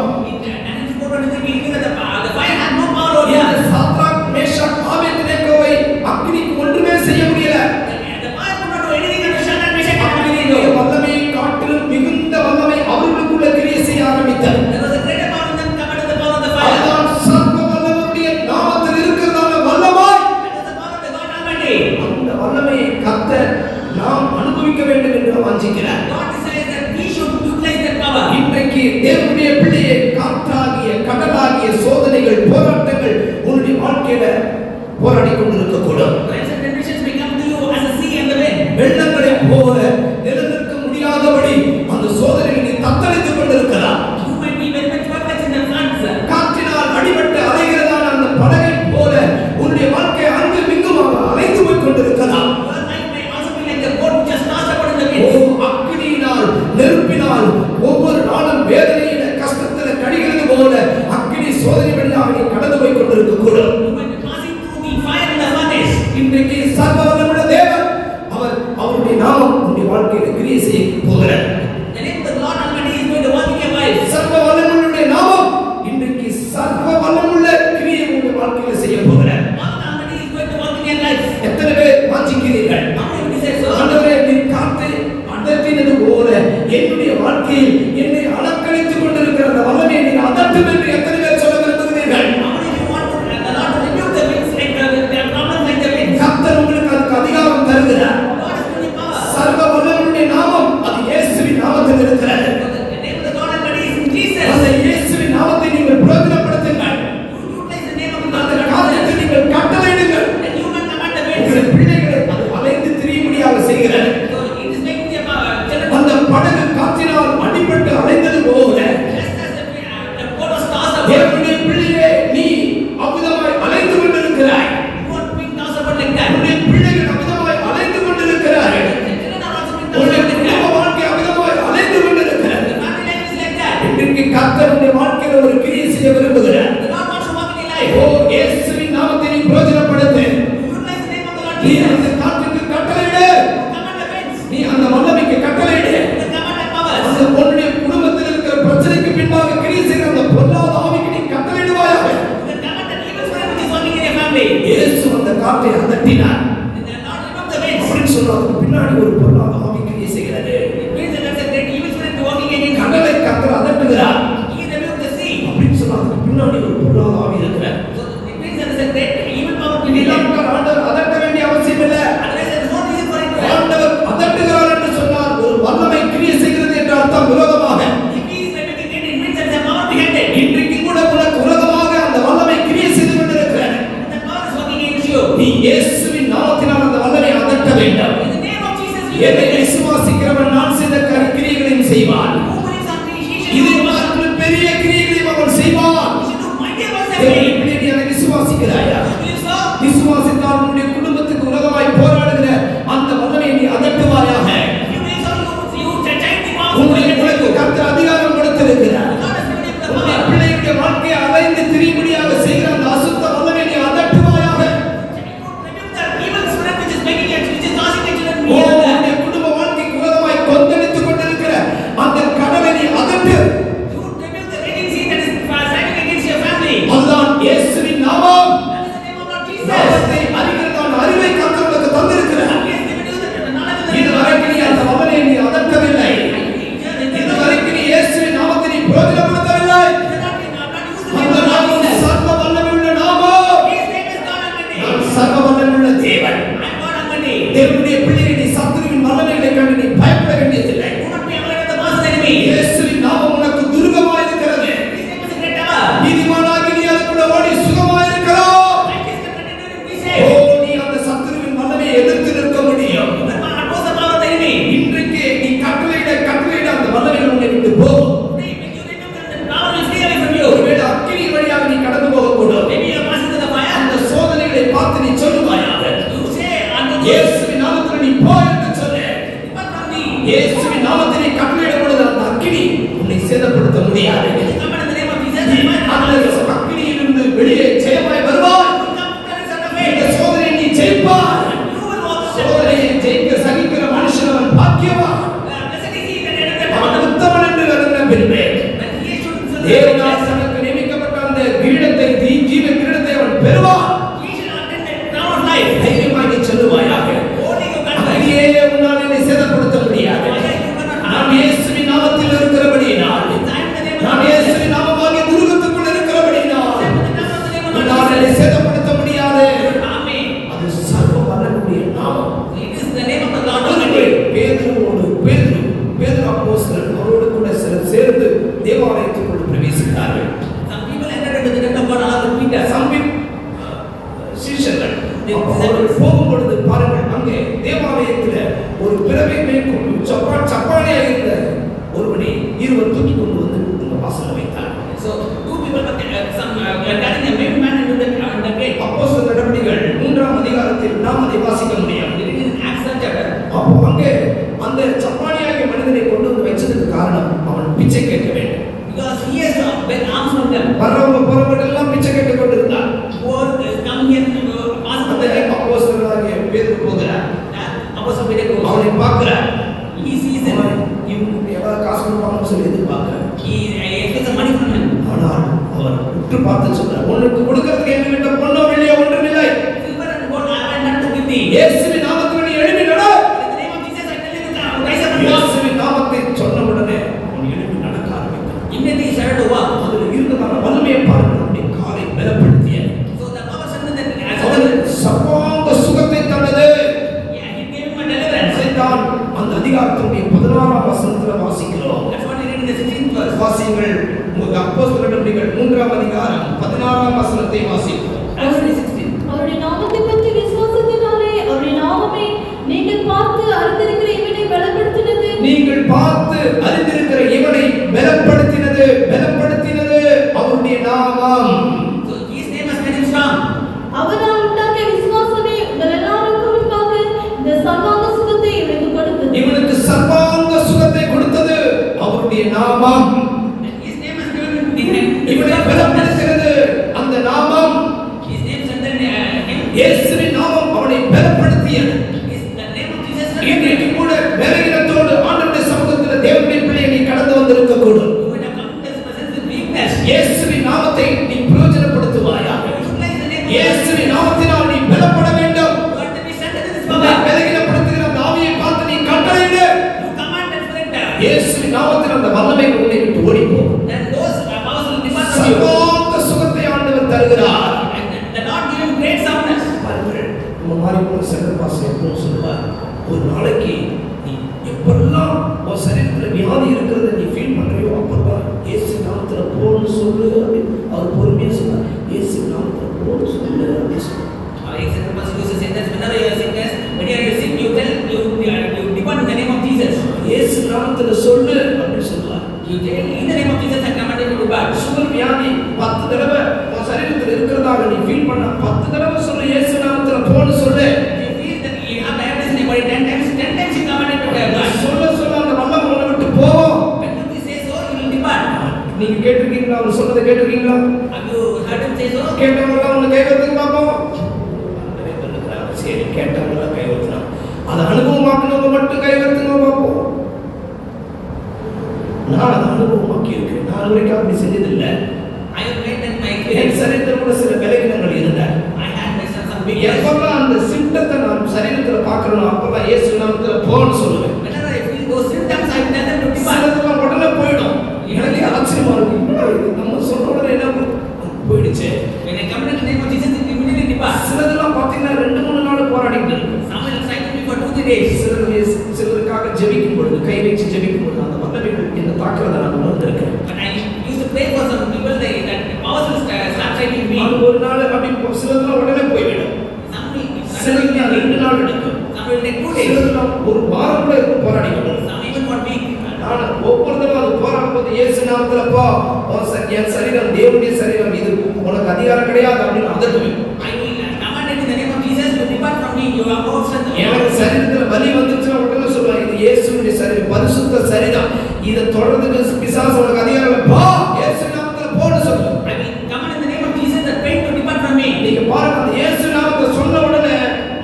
தேவனுடைய பிள்ளையே, காற்றாகிய கடலாகிய சோதனைகள் போராட்டங்கள் உன்னுடைய வாழ்க்கையில போராடி கொண்டிருக்கக்கூடும். Friends and temptations may come to you as a sea and the wind. வெள்ளங்களை போல நிலநிற்க முடியாதபடி அந்த சோதனையை நீ தத்தளித்துக் கொண்டிருக்கலாம். You might be very much perplexed in the floods. காற்றினால் அடிபட்டு அலைகிறதான அந்த படகை போல உன்னுடைய வாழ்க்கை அங்கும் இங்குமாக அலைந்து போய் கொண்டிருக்கலாம். Your life may also be like a boat which is tossed about in the wind. அக்கினியினால் நெருப்பினால் ஒவ்வொரு நாளும் வேதனையில கஷ்டத்துல கடிகிறது போல அக்கினி சோதனை வழியாக நீ கடந்து போய் கொண்டிருக்கக்கூடும். You might be passing through the fire and the furnace. இன்றைக்கு சர்வவல்லமையுள்ள தேவன் அவருடைய நாமம் உன்னுடைய வாழ்க்கையில கிரியை செய்ய போகிறார். The name of the Lord Almighty is going to work in your life. சர்வவல்லமையுள்ள நாமம் இன்றைக்கு சர்வவல்லமையுள்ள கிரியை உன்னுடைய வாழ்க்கையில செய்ய போகிறார். God Almighty is going to work in your life. எத்தனை பேர் வாஞ்சிக்கிறீர்கள்? How many of you say so? ஆண்டவரே, நீ காற்றை அதட்டினது போல என்னுடைய வாழ்க்கையில் என்னை அலக்கழித்துக் கொண்டிருக்கிற அந்த வல்லமையை நீ அதட்டும் என்று எத்தனை பேர் சொல்ல விரும்புகிறீர்கள்? How many of you want the Lord to rebuke the winds like the problems like the winds? கர்த்தர் உங்களுக்கு அதுக்கு அதிகாரம் தருகிறார். God is giving power. சர்வ வல்லமையுடைய நாமம் அது இயேசுவின் நாமத்தில் இருக்கிறது. The name of the God Almighty is in Jesus. அந்த இயேசுவின் நாமத்தை நீங்கள் பிரயோஜனப்படுத்துங்கள். You utilize the name of the அந்த Lord காரியத்தை நீங்கள் கட்டளையிடுங்கள். and you can command the winds. உங்கள் பிள்ளைகளை அது அலைந்து திரியும்படியாக செய்கிறது. So it is making your children அந்த படகு காற்றினால் அடிபட்டு அலைந்தது போல just as the boat was tossed about. தேவனுடைய பிள்ளையே, நீ அமிதமாய் அலைந்து கொண்டிருக்கிறாய். You are being tossed about like that. உன்னுடைய பிள்ளைகள் அமிதமாய் அலைந்து கொண்டிருக்கிறார்கள். The children are also being tossed உன்னுடைய about like குடும்ப that. வாழ்க்கை அமிதமாய் அலைந்து கொண்டிருக்கிறது. The family life is like that. இன்றைக்கு கர்த்தர் உன்னுடைய வாழ்க்கையில ஒரு கிரியை செய்ய விரும்புகிறார். The Lord wants to work in your life. ஓ, இயேசுவின் நாமத்தை நீ பிரயோஜனப்படுத்து. Utilize the name of the Lord நீ Jesus. அந்த காற்றுக்கு கட்டளையிடு. Command the winds. நீ அந்த வல்லமைக்கு கட்டளையிடு. The command the powers. அந்த உன்னுடைய குடும்பத்தில் இருக்கிற பிரச்சனைக்கு பின்பாக கிரியை செய்கிற அந்த பொல்லாத ஆவிக்கு நீ கட்டளையிடுவாயாக. The command that evil spirit which is working in your family. இயேசு அந்த காற்றை அதட்டினார். And the Lord rebuked the winds. அப்படின்னு சொன்னதுக்கு பின்னாடி ஒரு பொல்லாத ஆவி கிரியை செய்கிறது. It means that there's a great evil spirit working against you. கடலை கர்த்தர் அதட்டுகிறார். He rebuked the sea. அப்படின்னு சொன்னதுக்கு பின்னாடி ஒரு பொல்லாத ஆவி இருக்கிறார். So it means that there's a great evil power in your life. இல்லாமல் ஆண்டவர் அதட்ட வேண்டிய அவசியம் இல்லை. Otherwise there's no reason for it to happen. ஆண்டவர் அதட்டுகிறார் என்று சொன்னால் ஒரு வல்லமை கிரியை செய்கிறது என்ற அர்த்தம் விரோதமாக. If he is rebuking it, it means there's a power behind it. இன்றைக்கு கூட உனக்கு விரோதமாக அந்த வல்லமை கிரியை செய்து கொண்டிருக்கிறது. And the power is working against you. நீ இயேசுவின் நாமத்தினால் அந்த வல்லமை அதட்ட வேண்டும். In the name of Jesus, you என்னை விசுவாசிக்கிறவன் நான் செய்த கிரியைகளையும் செய்வான். who believes on me, he இதை should do பார்க்கிலும் பெரிய கிரியைகளையும் அவன் செய்வான். he should do mighty works than தேவனுடைய me. பிள்ளையே, நீ அதை விசுவாசிக்கிறாயா? You believe so? விசுவாசித்தால் உன்னுடைய குடும்பத்துக்கு விரோதமாய் போராடுகிற அந்த வல்லமையை நீ அதட்டுவாயாக. You believe so? You change the power of உன்னுடைய God. பிள்ளைக்கு கர்த்தர் அதிகாரம் கொடுத்திருக்கிறார். God has given you the உன்னுடைய power. பிள்ளைகளுடைய வாழ்க்கையை அலைந்து திரியும்படியாக செய்கிற அந்த அசுத்த வல்லமையை நீ அதட்டுவாயாக. Rebuke the evil spirit which is making it, which is causing the children to O, be like உன்னுடைய குடும்ப வாழ்க்கைக்கு விரோதமாய் கொந்தளித்துக் கொண்டிருக்கிற அந்த கடலை நீ அதட்டு. you rebuke the raging sea that is fighting against your family. அதுதான் இயேசுவின் நாமம். That is the name of Lord Jesus. நாமத்தை அறிகிறதான அறிவை கர்த்தர் உனக்கு தந்திருக்கிறார். He has given you the knowledge of the இதுவரைக்கும் நீ அந்த வல்லமையை நீ அதட்டவில்லை. இதுவரைக்கும் நீ இயேசுவின் நாமத்தை நீ பிரயோஜனப்படுத்தவில்லை. அந்த நாமம் சர்வ வல்லமையுள்ள நாமம். நான் சர்வ வல்லமையுள்ள தேவன். தேவனுடைய பிள்ளையை நீ சத்துருவின் வல்லமைகளை கண்டு நீ பயப்பட வேண்டியதில்லை. இயேசுவின் நாமம் உனக்கு துருகமாய் இருக்கிறது. நீதிமானாகி நீ அதுக்குள்ள ஓடி சுகமாய் இருக்கலாம். ஓ, நீ அந்த சத்துருவின் வல்லமையை எதிர்த்து நிற்க முடியும். இன்றைக்கு நீ கட்டளையிட அந்த வல்லமைகள் உன்னை விட்டு போகும். ஒருவேளை அக்கினி வழியாக நீ கடந்து போகக்கூடும். அந்த சோதனைகளை பார்த்து நீ சொல்லுவாயாக, இயேசுவின் நாமத்தில் நீ போ என்று சொல்லு. இயேசுவின் நாமத்தில் நீ கட்டளையிடும் பொழுது அந்த அக்கினி உன்னை சேதப்படுத்த முடியாது. அந்த அக்கினியிலிருந்து வெளியே ஜெயமாய் வருவாய். இந்த சோதனையை நீ ஜெயிப்பாய். சோதனையை ஜெயிக்க சகிக்கிற மனுஷன் அவன் பாக்கியவான். அவன் உத்தமன் என்று வருகிற பின்பே தேவனால் தனக்கு நியமிக்கப்பட்ட அந்த கிரீடத்தை ஜீவ கிரீடத்தை அவன் பெறுவான். தைரியமாக நீ சொல்லுவாயாக, அக்கினியே உன்னால் என்னை சேதப்படுத்த முடியாது. நான் இயேசுவின் நாமத்தில் இருக்கிறபடியினால், நான் இயேசுவின் நாமமாகிய துருகத்துக்குள் இருக்கிறபடியினால் உன்னால் என்னை சேதப்படுத்த முடியாது. அது சர்வ வல்லமையுடைய நாமம். பேதுரு அப்போஸ்தலன் அவரோடு கூட சேர்ந்து தேவ வர்றவங்க போறவங்க எல்லாம் பிச்சை கேட்டுக் கொண்டிருந்தார். Poor come here to ask for the help. அப்போஸ்தலனாகிய பேதுரு போகிறார். Apostle Peter goes. அவனை பார்க்கிறார். He sees him. இவனுக்கு ஏதாவது காசு கொடுப்பாங்கன்னு சொல்லி எதிர்பார்க்கிறார். He expects the money from him. ஆனால் அவர் உற்று பார்த்து சொல்றார், உனக்கு கொடுக்கிறதுக்கு என்கிட்ட பொன்னோ வெள்ளியோ ஒன்றுமில்லை. Silver and gold I have none to give thee. இயேசுவின் நாமத்தில் நீ எழும்பி நட. In the name of Jesus I tell you to rise up and walk. இயேசுவின் நாமத்தை சொன்ன உடனே அவன் எழும்பி நடக்க ஆரம்பித்தான். Immediately he started to walk. அதில் இருந்ததான வல்லமையை பாருங்கள். அவனுடைய காலை பலப்படுத்திய So the power strengthened that as அவனுக்கு சர்வாங்க சுகத்தை தந்தது. yeah, he gave him a deliverance. அதைத்தான் அந்த அதிகாரத்தினுடைய 16ஆம் வசனத்தில் வாசிக்கிறோம். That's what we read in the 16th verse. வாசியுங்கள். உங்களுக்கு அப்போஸ்தலர் நடவடிக்கைகள் 3ஆம் அதிகாரம் 16ஆம் வசனத்தை வாசிக்கிறோம். Acts 3:16. அவருடைய நாமத்தை பற்றி விசுவாசத்தினாலே அவருடைய நாமமே நீங்கள் பார்த்து அறிந்திருக்கிற இவனை பலப்படுத்தினது. நீங்கள் பார்த்து அறிந்திருக்கிற இவனை பலப்படுத்தினது அவருடைய நாமம். So his name has made him strong. அவரால் உண்டாக்கிய விசுவாசமே உங்கள் எல்லாருக்கும் முன்பாக இந்த சர்வாங்க சுகத்தை இவனுக்கு கொடுத்தது. இவனுக்கு சர்வாங்க சுகத்தை கொடுத்தது அவருடைய நாமம். And his name has given him இவனை பலப்படுத்தினது அந்த நாமம். his name strengthened him. இயேசுவின் நாமம் அவனை பலப்படுத்தியது. The name of Jesus strengthened him. இன்றைக்கு கூட பலவீனத்தோடு ஆண்டவருடைய சமூகத்தில் தேவனுடைய பிள்ளையை நீ கடந்து வந்திருக்க கூடும். You might have come to his presence with weakness. இயேசுவின் நாமத்தை நீ பிரயோஜனப்படுத்துவாயாக. Utilize the name of இயேசுவின் நாமத்தினால் நீ பலப்பட வேண்டும். You are to be strengthened in this உன்னை power. பலவீனப்படுத்துகிற அந்த ஆவியை பார்த்து நீ கட்டளையிடு. You command and spirit. இயேசுவின் நாமத்தில் அந்த வல்லமை உன்னை விட்டு ஓடிப்போம். Then those powers will depart from you. சர்வாங்க சுகத்தை ஆண்டவர் தருகிறார். And the Lord give him great soundness. பாருங்கள், நம்ம மாதிரி கூட செகண்ட் பாஸ் எப்பவும் சொல்லுவார், ஒரு நாளைக்கு நீ எப்பெல்லாம் உன் சரீரத்தில் வியாதி இருக்கிறத நீ ஃபீல் பண்றியோ அப்பெல்லாம் இயேசு நாமத்தில் போன்னு சொல்லு அப்படின்னு அவர் பொறுமையாக சொன்னார். இயேசு நாமத்தில் போன்னு சொல்லு அப்படின்னு சொன்னார். Example pastor used to say that whenever you are sickness, when you are sick, you depart in the name of Jesus. இயேசு நாமத்தில் சொல்லு அப்படின்னு சொல்லுவார். You tell in the name of Jesus I command you to depart. Sugar வியாதி 10 தடவை உன் சரீரத்தில் இருக்கிறதாக நீ ஃபீல் பண்ண 10 தடவை சொல்லு, இயேசு நாமத்தில் போன்னு சொல்லு. If you feel that you have diabetes in your body 10 times you command it to depart. சொல்ல சொல்ல அந்த வல்லமை உன்னை விட்டு போகும். When you say so, you will depart. நீங்க கேட்டிருக்கீங்களா? அவர் சொன்னதை கேட்டிருக்கீங்களா? Have you heard him say so? கேட்டவங்க உங்களை கை வைத்துங்க பார்ப்போம். சரி, கேட்டவங்க கை வைத்துனா அதை அனுபவமாக்குனவங்க மட்டும் கை வைத்துங்க பார்ப்போம். நான் அதை அனுபவமாக்கி இருக்கிறேன். நான் வரைக்கும் அப்படி செஞ்சதில்லை. I have made that my N experience. சரீரத்தில் கூட சில விலகினங்கள் இருந்தேன். I had some big yes. எப்பெல்லாம் அந்த சிம்டத்தை நான் சரீரத்தில் பார்க்கறேனோ அப்பெல்லாம் இயேசு நாமத்தில் போன்னு சொல்லுவேன். Whenever I feel those symptoms, I tell them to depart. சிலதெல்லாம் உடனே போயிடும். எனக்கே ஆச்சரியமா இருக்கும். என்னடா இது நம்ம சொன்ன உடனே என்ன போயிடுச்சு. When I come into the name of Jesus, it immediately depart. சிலதெல்லாம் பார்த்தீங்கன்னா 2-3 நாள் போராடிட்டு இருக்கு. Some will try to be for 2-3 days. சிலருக்காக ஜெபிக்கும் பொழுது கை வச்சு ஜெபிக்கும் பொழுது அந்த வல்லமைகள் என்ன தாக்குறதை நான் உணர்ந்திருக்கேன். But I used to pray for some people that the powers will start striking me. அது ஒரு நாள் அப்படி சிலதெல்லாம் உடனே போய்விடும். Some will சிலருக்கு 2 நாள் எடுக்கும். some will take 2 days. சிலதெல்லாம் ஒரு வாரம் கூட இருந்து போராடி கொண்டிருக்கும். Some even 1 week. நான் ஒவ்வொரு தடவை அது போராடும் போது இயேசு நாமத்தில் போ, என் சரீரம் தேவனுடைய சரீரம், இது உனக்கு அதிகாரம் கிடையாது அப்படின்னு அதட்டுவேன். I will command it in the name of Jesus to depart from me. You have no strength. எனக்கு சரீரத்தில் வலி வந்துச்சுன்னா உடனே சொல்லுவாங்க, இது இயேசுடைய சரீரம், பரிசுத்த சரீரம், இதை தொடர்றதுக்கு பிசாசு உனக்கு அதிகாரம் இல்லை. போ, இயேசு நாமத்தில் போன்னு சொல்லுவேன். I will command in the name of Jesus that pain to depart from me. நீங்க பாருங்க, அந்த இயேசு நாமத்தை சொன்ன உடனே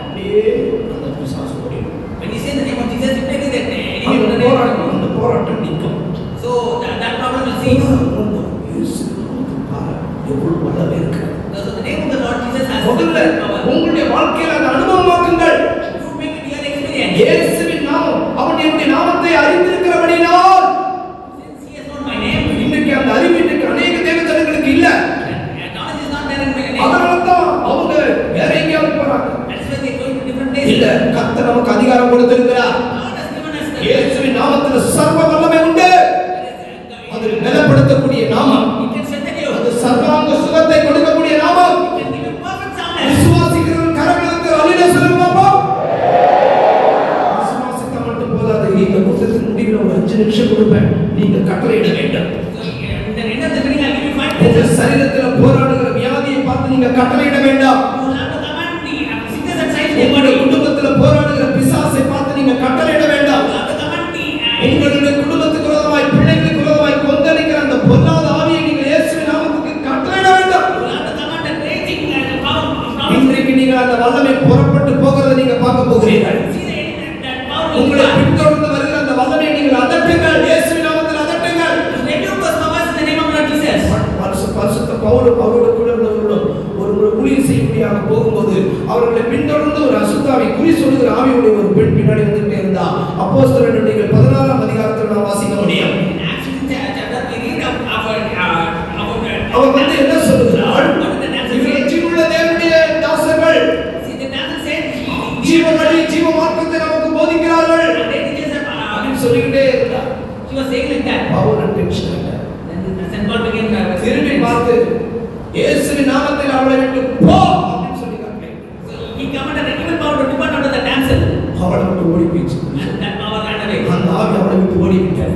அப்படியே அந்த பிசாசு ஓடிடும். When you say the name of Jesus, it will be that அந்த போராட்டம் நிற்கும். so that problem will cease. இயேசு நாமத்தை பாரு, எவ்வளவு வல்லமை இருக்கு. So the name of the Lord Jesus has முதல்ல power. உங்களுடைய வாழ்க்கையில அந்த அனுபவமாக்குங்கள். You make it your experience. இயேசுவின் நாமம், அவருடைய நாமத்தை அறிந்திருக்கிறபடியால், Since he has known my name, இன்னைக்கு அந்த அறிவு இன்னைக்கு அநேக தேவஜனங்களுக்கு இல்ல. knowledge is not there in my name. அதனாலதான் அவங்க வேற எங்கேயாவது போறாங்க. That's why they go to different places. இல்ல, கர்த்தர் நமக்கு அதிகாரம் கொடுத்திருக்கிறார். God has given us the இயேசுவின் நாமத்தில் சர்வ வல்லமை உண்டு. அது பலப்படுத்தக்கூடிய நாமம். He can strengthen you. அது சர்வாங்க சுகத்தை கொடுக்கக்கூடிய நாமம். He can give you perfect soundness. விசுவாசிக்கிறவன் கரங்களுக்கு அல்லேலூயா சொல்லுங்க பாப்போம். விசுவாசித்தா மட்டும் போதாது. இந்த புத்தகத்தின் முடிவில் ஒரு 5 நிமிஷம் கொடுப்பேன். நீங்க கட்டளையிட வேண்டும். So in the end of the meeting, I'll give you 5 உங்க minutes. சரீரத்தில் போராடுகிற வியாதியை பார்த்து நீங்க கட்டளையிட வேண்டாம். You will have to command the sickness and sickness. உங்களுடைய குடும்பத்தில் போராடுகிற பிசாசை பார்த்து நீங்க கட்டளையிட வேண்டாம். You have to command the உங்களுடைய குடும்பத்துக்கு விரோதமாய், பிள்ளைகளுக்கு விரோதமாய் கொந்தளிக்கிற அந்த பொல்லாத ஆவியை நீங்கள் இயேசுவின் நாமத்துக்கு போகிறீர்கள். See that power will உங்களை come. பின்தொடர்ந்து வருகிற அந்த வல்லமையை நீங்கள் அதட்டுங்கள். இயேசுவின் நாமத்தில் அதட்டுங்கள். Rebuke those powers in the name of Lord Jesus. பரிசுத்த பவுல் அவரோடு கூட உள்ளவர்களும் ஒரு ஊழியம் செய்யும்படியாக போகும்போது அவர்களை பின்தொடர்ந்து ஒரு அசுத்தாவை குறி சொல்லுகிற ஆவியுடைய ஒரு பெண் பின்னாடி வந்துட்டே இருந்தா அப்போஸ்தலர் நடவடிக்கைகள் 16ஆம் அதிகாரத்தில் நாம் வாசிக்க முடியும். அவர் வந்து என்ன சொல்லுகிறார்? இவர்கள் ஜீவனுள்ள தேவனுடைய தாசர்கள், ஜீவ வழி ஜீவ மார்க்கத்தை நமக்கு போதிக்கிறார்கள் அப்படின்னு சொல்லிக்கிட்டே இருந்தார். பவுல் டென்ஷன் திரும்பி பார்த்து இயேசுவின் நாமத்தில் அவளை விட்டு போ அப்படின்னு சொல்லி அவளை விட்டு ஓடி போயிடுச்சு. அந்த ஆவி அவளை விட்டு ஓடி விட்டார்.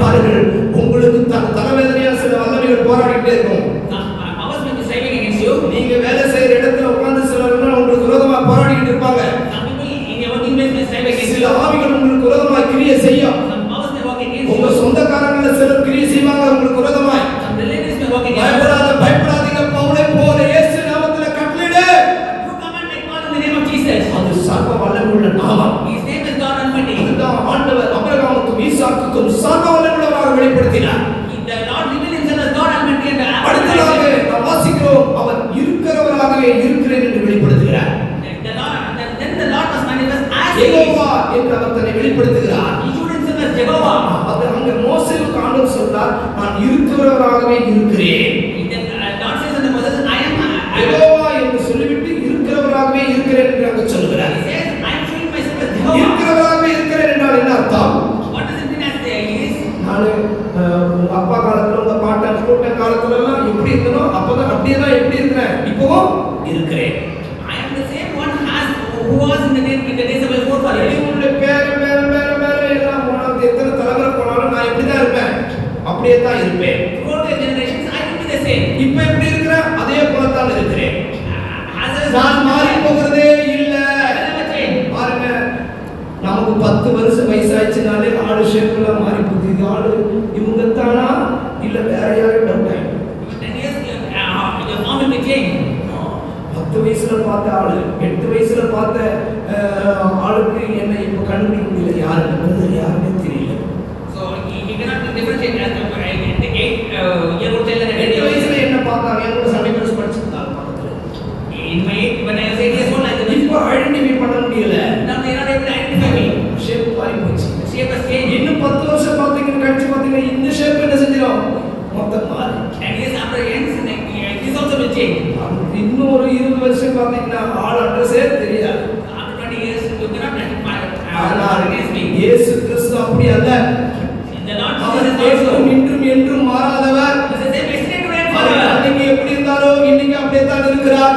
பாருங்கள், உங்களுக்கு தலைவேதனையா சில வல்லமைகள் போராடிட்டே இருக்கும். நீங்க வேலை செய்யற இடத்துல உட்கார்ந்து சிலர் உங்களுக்கு விரோதமா போராடிக்கிட்டு இருப்பாங்க. சில ஆவிகள் உங்களுக்கு விரோதமா கிரியை செய்யும். உங்க சொந்தக்காரங்கள சிலர் கிரியை செய்வாங்க உங்களுக்கு விரோதமாய். பயப்படாதீங்க, பவுலை போல இயேசு நாமத்திலே கட்டளையிடு. அது சர்வ வல்லமையுள்ள நாமம். இதுதான் ஆண்டவர் ஆபிரகாமுக்கும் ஈசாக்குக்கும் சர்வ வல்லமையுள்ளவராக வெளிப்படுத்தினார். அடுத்ததாக நாம் வாசிக்கிறோம், அவர் இருக்கிறவராகவே இருக்கிறேன் என்று வெளிப்படுத்துகிறார். யெகோவா என்று அவர் தன்னை வெளிப்படுத்துகிறார். அது அங்க மோசேவுக்கு ஆண்டவர் சொல்றார், நான் இருக்கிறவராகவே இருக்கிறேன். யெகோவா என்று சொல்லிவிட்டு இருக்கிறவராகவே இருக்கிறேன் என்று அங்க சொல்கிறார். இருக்கிறவராகவே இருக்கிறேன் என்றால் என்ன அர்த்தம்? நான் உங்க அப்பா காலத்துல உங்க பாட்டன் கூட்டன் காலத்துல எல்லாம் எப்படி இருந்தனோ அப்பதான் அப்படியே தான் எப்படி இருக்கிறேன், இப்பவும் இருக்கிறேன். எத்தனை தலைமுறை போனாலும் நான் எப்படிதான் இருப்பேன், அப்படியே தான் இருப்பேன். இப்ப எப்படி இருக்கிறேன், அதே போலத்தான் இருக்கிறேன். நான் மாறி போகிறதே இல்ல. பாருங்க, நமக்கு 10 வருஷம் வயசாச்சுனாலே ஆளு ஷேப்ல மாறி போகுது. ஆளு இவங்க தானா இல்ல வேற யாரும் டவுட் ஆயிடும். 10 வயசுல பார்த்த ஆளு 8 வயசுல பார்த்த ஆளுக்கு என்ன இப்ப கண்டுபிடிக்க முடியல, யாருன்னு யாருன்னே தெரியல. எட்டு வயசுல என்ன பார்த்தாங்க, என்னோட சண்டை கிளாஸ் படிச்சிருந்தாங்க பக்கத்துல. இப்ப ஐடென்டிஃபை பண்ண முடியல. ஷேப் மாறி போச்சு. இன்னும் 10 வருஷம் பார்த்தீங்கன்னா கழிச்சு பார்த்தீங்கன்னா இந்த ஷேப் என்ன செஞ்சிடும், மொத்தம் மாறி. இன்னொரு 20 வருஷம் பார்த்தீங்கன்னா ஆள் அட்ரஸே தெரியாது. இயேசு கிறிஸ்து அப்படி அல்ல. அவர் நேற்றும் இன்றும் என்றும் மாறாதவர். அன்னைக்கு எப்படி இருந்தாரோ இன்னைக்கு அப்படியே தான் இருக்கிறார்.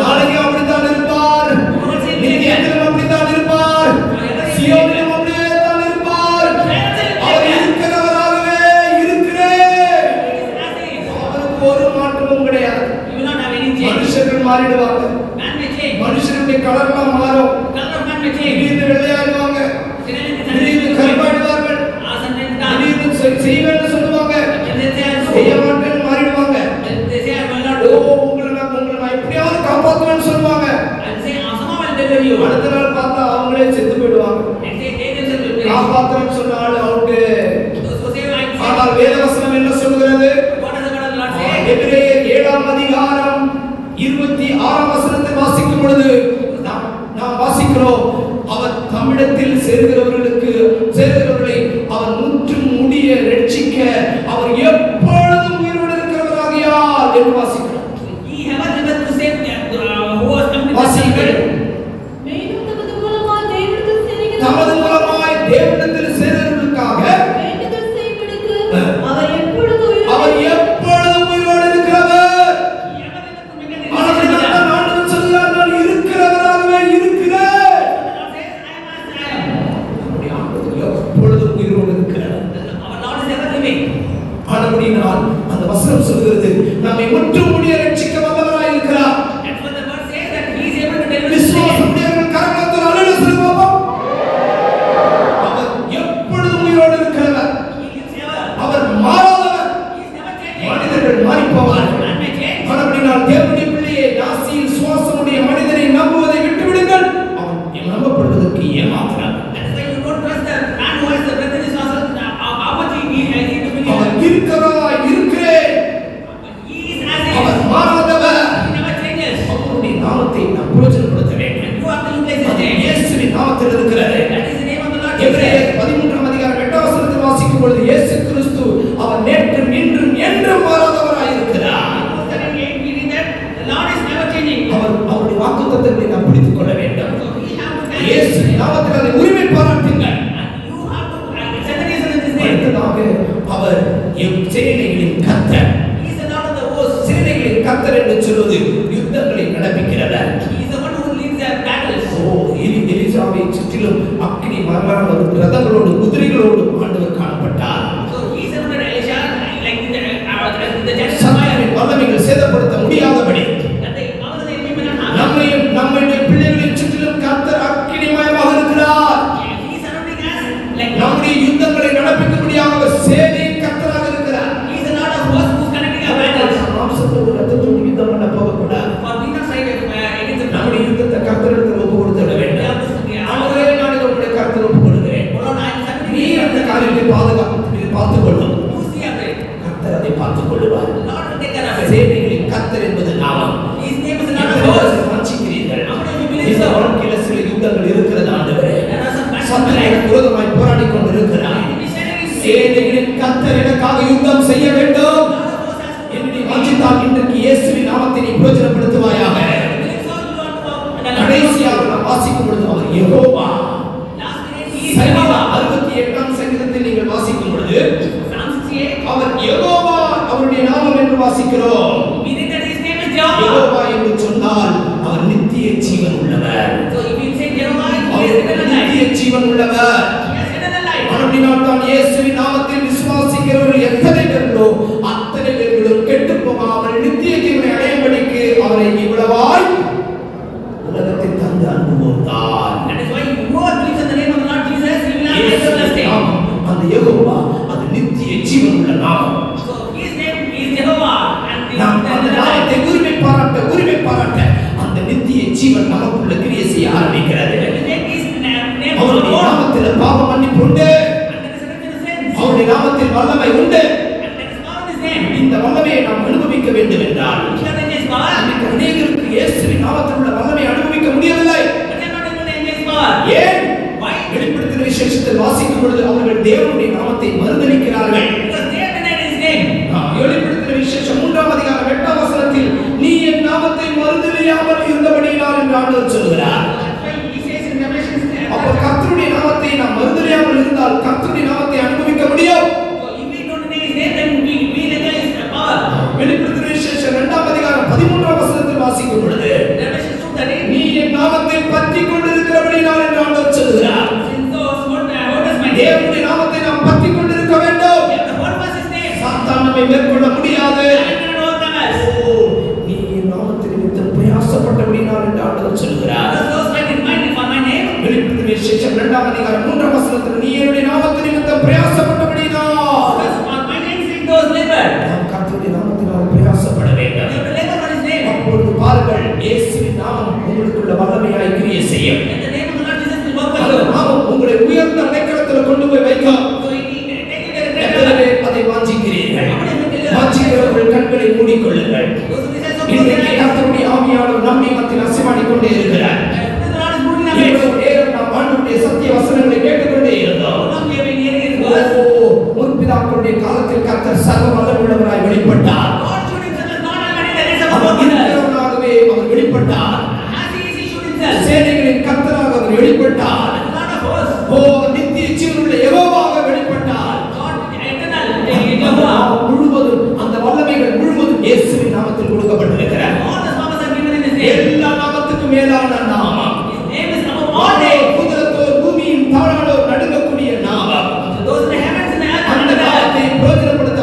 நாளைக்கு அப்படித்தான் இருப்பார். நித்தியத்திலும் அப்படித்தான் இருப்பார். சீயோனிலும் அப்படியே தான் இருப்பார். அவர் இருக்கிறவராகவே இருக்கிறேன். அவருக்கு ஒரு மாற்றமும் கிடையாது. மனுஷர்கள் மாறிடுவாங்க. மனுஷனுடைய கலர்லாம் மாறும். திடீர்னு வெள்ளையாடுவாங்க, திடீர்னு கருப்பாடுவார்கள், திடீர்னு செய்வேன்னு சொல்லுவாங்க, செய்ய மாட்டேன்னு மாறிடுவாங்க. உங்களை நான் எப்படியாவது காப்பாற்றுவேன்னு சொல்லுவாங்க. அடுத்த நாள் பார்த்தா அவங்களே செத்து போயிடுவாங்க. காப்பாற்றுவேன்னு சொன்ன ஆளு அவுட்டு. ஆனால் வேதவசனம் என்ன சொல்கிறது? எபிரேயர் 7ஆம் அதிகாரம் 26ஆம் வசனத்தை வாசிக்கும் பொழுது நாம் வாசிக்கிறோம், அவர் தம்மிடத்தில் சேர்கிறவர்களை அவர் முற்றும் முடிய ரட்சிக்க அவர் எப்பொழுதும் உயிரோடு இருக்கிறவராகியார் என்று வாசிக்கிறோம். தமது மூலமாய் தேவனிடத்தில் சேர்கிறவர்களுக்காக அவர் எப்பொழுதும் உயிரோடு இருக்கிறவர். ஆண்டவர் சொல்கிறார், நான் இருக்கிறவராகவே இருக்கிறேன். எப்பொழுதும் உயிரோடு இருக்கிறார். ஆனபடியினால் அந்த வசனம் சொல்கிறது, நம்மை முற்றும் முடிய ரட்சிக்க வல்லவராய் இருக்கிறார். விசுவாசமுடையவர்கள் கரங்களால் அல்லேலூயா சொல்லுவோம். அவர் எப்பொழுதும் உயிரோடு இருக்கிறவர். அவர் மாறாதவர். மனிதர்கள் மாறி போவார்கள். ஆனபடியினால் தேவனுடைய பிள்ளையே, நாசியில் சுவாசமுடைய மனிதனை நம்புவதை விட்டுவிடுங்கள். இருக்கிறாய் இருக்கிறேன். He is as he our is. மாறாதவர். He never changes. அவருடைய நாமத்தை நாம் பிரயோஜனப்படுத்த வேண்டும். And you have to utilize his அது name. இயேசுவின் நாமத்தில் இருக்கிறது. That is the name of the Lord எபிரேயர் Jesus. 13ஆம் அதிகாரம் 8ஆம் வசனத்தில் வாசிக்கும் பொழுது இயேசு கிறிஸ்து அவர் நேற்றும் இன்றும் என்றும் மாறாதவராய் இருக்கிறார். We read that the Lord is never changing. அவருடைய வாக்குத்தத்தங்களை நாம் பிடித்துக் கொள்ள வேண்டும். So we have to catch இயேசு it. நாமத்தில் அதை உரிமை பாராட்டுங்கள். And you have to set the reason in his name. அடுத்ததாக அவர் சேனைகளின் கர்த்தர். He is the Lord of the hosts. சேனைகளின் கர்த்தர் என்று சொல்வது யுத்தங்களை நடப்பிக்கிறவர். He is the one who leads their battles. எலிசாவை சுற்றிலும் அக்கினி மரண ரதங்களோடு குதிரைகளோடு ஆண்டவர் காணப்பட்டார். So he surrounded Elisha like the judges. சத்துருவின் வல்லமைகள் சேதப்படுத்த முடியாதபடி That the power of the enemy may not harm. நம்மையும் நம்முடைய பிள்ளைகளின் சுற்றிலும் கர்த்தர் அக்கினிமயமாக இருக்கிறார். He is surrounding us like நம்முடைய யுத்தங்களை நடப்பிக்க முடியாத சேனையின் கர்த்தராக இருக்கிறார். he is the Lord of hosts who is connecting our battles. மாம்சத்தோடு ரத்தத்தோடு யுத்தம் பண்ண போகக்கூடாது. For we not fight against the நம்முடைய யுத்தத்தை கர்த்தரிடத்தில் ஒப்பு கொடுத்து விட வேண்டும். ஆண்டவரே, நான் இதை உம்முடைய கர்த்தரில் ஒப்பு கொடுக்கிறேன். நீ அந்த காரியத்தை பார்த்துக் கொள்ளும். You see after it. கர்த்தர் அதை பார்த்துக் கொள்ளுவார். Lord will take care of it. சேனைகளின் கர்த்தர் என்பது நாமம். His name is the Lord of hosts. வாஞ்சிக்கிறீர்கள். How many of you believe இந்த so? வாழ்க்கையில சில யுத்தங்கள் இருக்கிறது ஆண்டவரே. There are some battles. சத்துருவுக்கு விரோதமாய் போராடிக் கொண்டிருக்கிறார். சேனைகளின் கர்த்தர் எனக்காக யுத்தம் செய்ய வேண்டும். என்னுடைய வாஞ்சித்தால் இன்றைக்கு இயேசுவின் நாமத்தை நீ பிரயோஜனப்படுத்துவாயாக. கடைசியாக நாம் வாசிக்கும் பொழுது அவர் யெகோவா. சங்கீதம் 68ஆம் சங்கீதத்தில் நீங்கள் வாசிக்கும் பொழுது அவர் யெகோவா அவருடைய நாமம் என்று வாசிக்கிறோம். யெகோவா என்று சொன்னால் அவர் நித்திய ஜீவன் உள்ளவர். அவர் நித்திய ஜீவன் உள்ளவர். மறுபடியும் தான் இயேசுவின் நாமத்தில் விசுவாசிக்கிறவர்கள் எத்தனை பேர்களோ அத்தனை பேர்களும் கெட்டுப் போகாமல் நித்திய ஜீவனை அடையும்படிக்கு அவரை இவ்வளவாய் உலகத்தில் தந்து அன்பு கூர்ந்தார். அந்த யெகோவா அது நித்திய ஜீவன் உள்ள நாமம். நாம் அந்த நாமத்தை உரிமை பாராட்ட அந்த நித்திய ஜீவன் நமக்குள்ள கிரியை செய்ய ஆரம்பிக்கிறது. அவருடைய நாமத்தில் பாவ மன்னிப்பு உண்டு. அவருடைய நாமத்தில் வல்லமை உண்டு. இந்த வல்லமையை நாம் அனுபவிக்க வேண்டும் என்றால் அநேகருக்கு இயேசுவின் நாமத்தில் உள்ள வல்லமையை அனுபவிக்க முடியவில்லை. ஏன்? வெளிப்படுத்தின விசேஷத்தில் வாசிக்கும் பொழுது அவர்கள் தேவனுடைய நாமத்தை மறுதலிக்கிறார்கள். வெளிப்படுத்தின விசேஷம் 3ஆம் அதிகாரம் 8ஆம் வசனத்தில் நீ என் நாமத்தை மறுதலியாமல் இருந்தபடியினால் என்று ஆண்டவர் சொல்கிறார். அப்ப கர்த்தருடைய நாமத்தை நாம் மறுதலியாமல் இருந்தால் கர்த்தருடைய நாமத்தை அனுபவிக்க முடியும். வெளிப்படுத்தின விசேஷம் 2ஆம் அதிகாரம் 13ஆம் வசனத்தில் வாசிக்கும் பொழுது நீ என் நாமத்தை பற்றிக் கொண்டிருக்கிறபடியினால் என்று ஆண்டவர் சொல்கிறார். தேவனுடைய நாமத்தை நாம் பற்றிக் கொண்டிருக்க வேண்டும். சாத்தான் நம்மை மேற்கொள்ள முடியாது. நீ என் நாமத்தை நிமித்தம் பிரயாசப்பட்டபடியினால் என்று ஆண்டவர் சொல்கிறார். வெளிப்படுத்தின விசேஷம் 2ஆம் அதிகாரம் 3ஆம் வசனத்தில் நீ என்னுடைய நாமத்தை நிமித்தம் பிரயாசப்பட்டபடியினால் நாம் கர்த்தருடைய நாமத்தினால் பிரயாசப்பட வேண்டும். அப்பொழுது பாருங்கள் இயேசுவின் நாமம் உங்களுக்குள்ள வல்லமையாய் கிரியை செய்யும். அந்த நாமம் உங்களை உயர்ந்த அடைக்கலத்தில் கொண்டு போய் வைக்கும். எத்தனை பேர் அதை வாஞ்சிக்கிறீர்கள்? வாஞ்சிக்கிறவர்கள் கண்களை மூடிக்கொள்ளுங்கள். இன்றைக்கு கர்த்தருடைய ஆவியானவர் நம் மத்தியில் அசைவாடிக் கொண்டே இருக்கிறார். இவ்வளவு நேரம் நாம் ஆண்டவருடைய சத்திய வசனங்களை கேட்டுக்கொண்டே இருந்தோம். முற்பிதாக்களுடைய காலத்தில் கர்த்தர் சர்வ வல்லமையுள்ளவராய் வெளிப்பட்டார். அவர் இருக்கிறவராகவே அவர் வெளிப்பட்டார். சேனைகளின் கர்த்தராக அவர் வெளிப்பட்டார். நித்திய ஜீவனுள்ள யெகோவாக வெளிப்பட்டார். முழுவதும் அந்த வல்லமைகள் முழுவதும் இயேசுவின் நாமத்தில் கொடுக்கப்பட்டிருக்கிறார். எல்லா நாமத்துக்கும் மேலான நாமம். பூமியின் தாழானோர் நடுங்கக்கூடிய நாமம். அந்த நாமத்தை பிரயோஜனப்படுத்த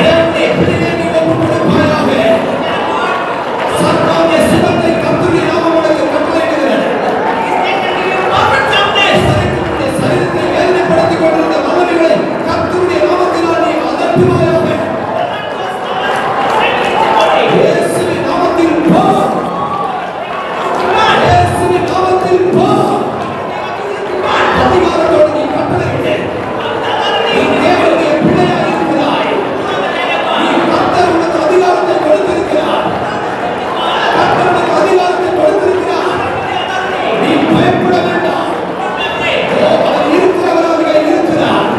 தேவனுடைய பிள்ளையை நீ ஒப்புக் கொடுப்பாயாக. சர்வாங்க சுகத்தை கர்த்தருடைய நாமம் உனக்கு கட்டளையிடுகிறது. சரீரத்தை வேதனைப்படுத்திக் கொண்டிருந்த வல்லமைகளை கர்த்தருடைய நாமத்தினால் நீ அதட்டுவாயாக. இயேசுவின் நாமத்தில் போ. இயேசுவின் நாமத்தில் போ. அதிகாரத்தோடு நீ கட்டளையிடு. நீ தேவனுடைய பிள்ளையாக இருக்கிறாய். நீ கர்த்தர் உனக்கு அதிகாரத்தை கொடுத்திருக்கிறார். கர்த்தர் உனக்கு அதிகாரத்தை கொடுத்திருக்கிறார். நீ பயப்பட வேண்டாம். அவர் இருக்கிறவராக இருக்கிறார்.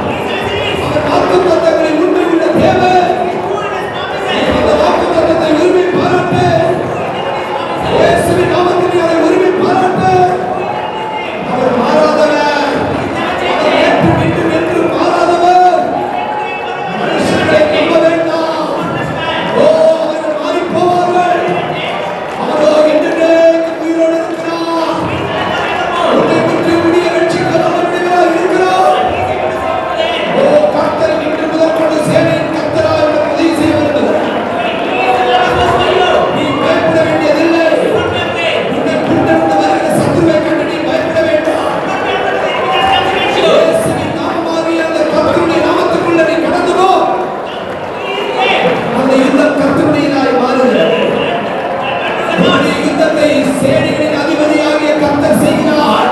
அவர் வாக்குத்தத்தங்களை உண்மையுள்ள தேவன். அந்த வாக்குத்தத்தத்தை உரிமை பாராட்டு. இயேசுவின் நாமத்தில் அதை உரிமை பாராட்டு. அவர் மாறாதவர். அவர் நேற்று மீண்டும் என்று மாறாதவர். மனுஷர்களை நம்ப வேண்டாம். அவர்கள் மாறிப் போவார்கள். அவரோ என்றென்றைக்கும் உயிரோடு இருக்கிறார். உன்னை பற்றி முடிய ரட்சிக்க வல்லமையுள்ளவராய் இருக்கிறார். கர்த்தர் இன்று முதற்கொண்டு சேனையின் கர்த்தராய் உனக்கு உதவி செய்ய வருகிறார். நீ பயப்பட வேண்டியதில்லை. உன்னை பின்தொடர்ந்து வருகிற சத்துருவை கண்டு நீ பயப்பட வேண்டாம். இயேசுவின் நாமமாகிய அந்த கர்த்தருடைய நாமத்துக்குள்ள நீ கடந்து போ. அந்த யுத்தம் கர்த்தருடையதாய் மாறுகிறது. உன்னுடைய யுத்தத்தை சேனைகளின் அதிபதியாகிய கர்த்தர் செய்கிறார்.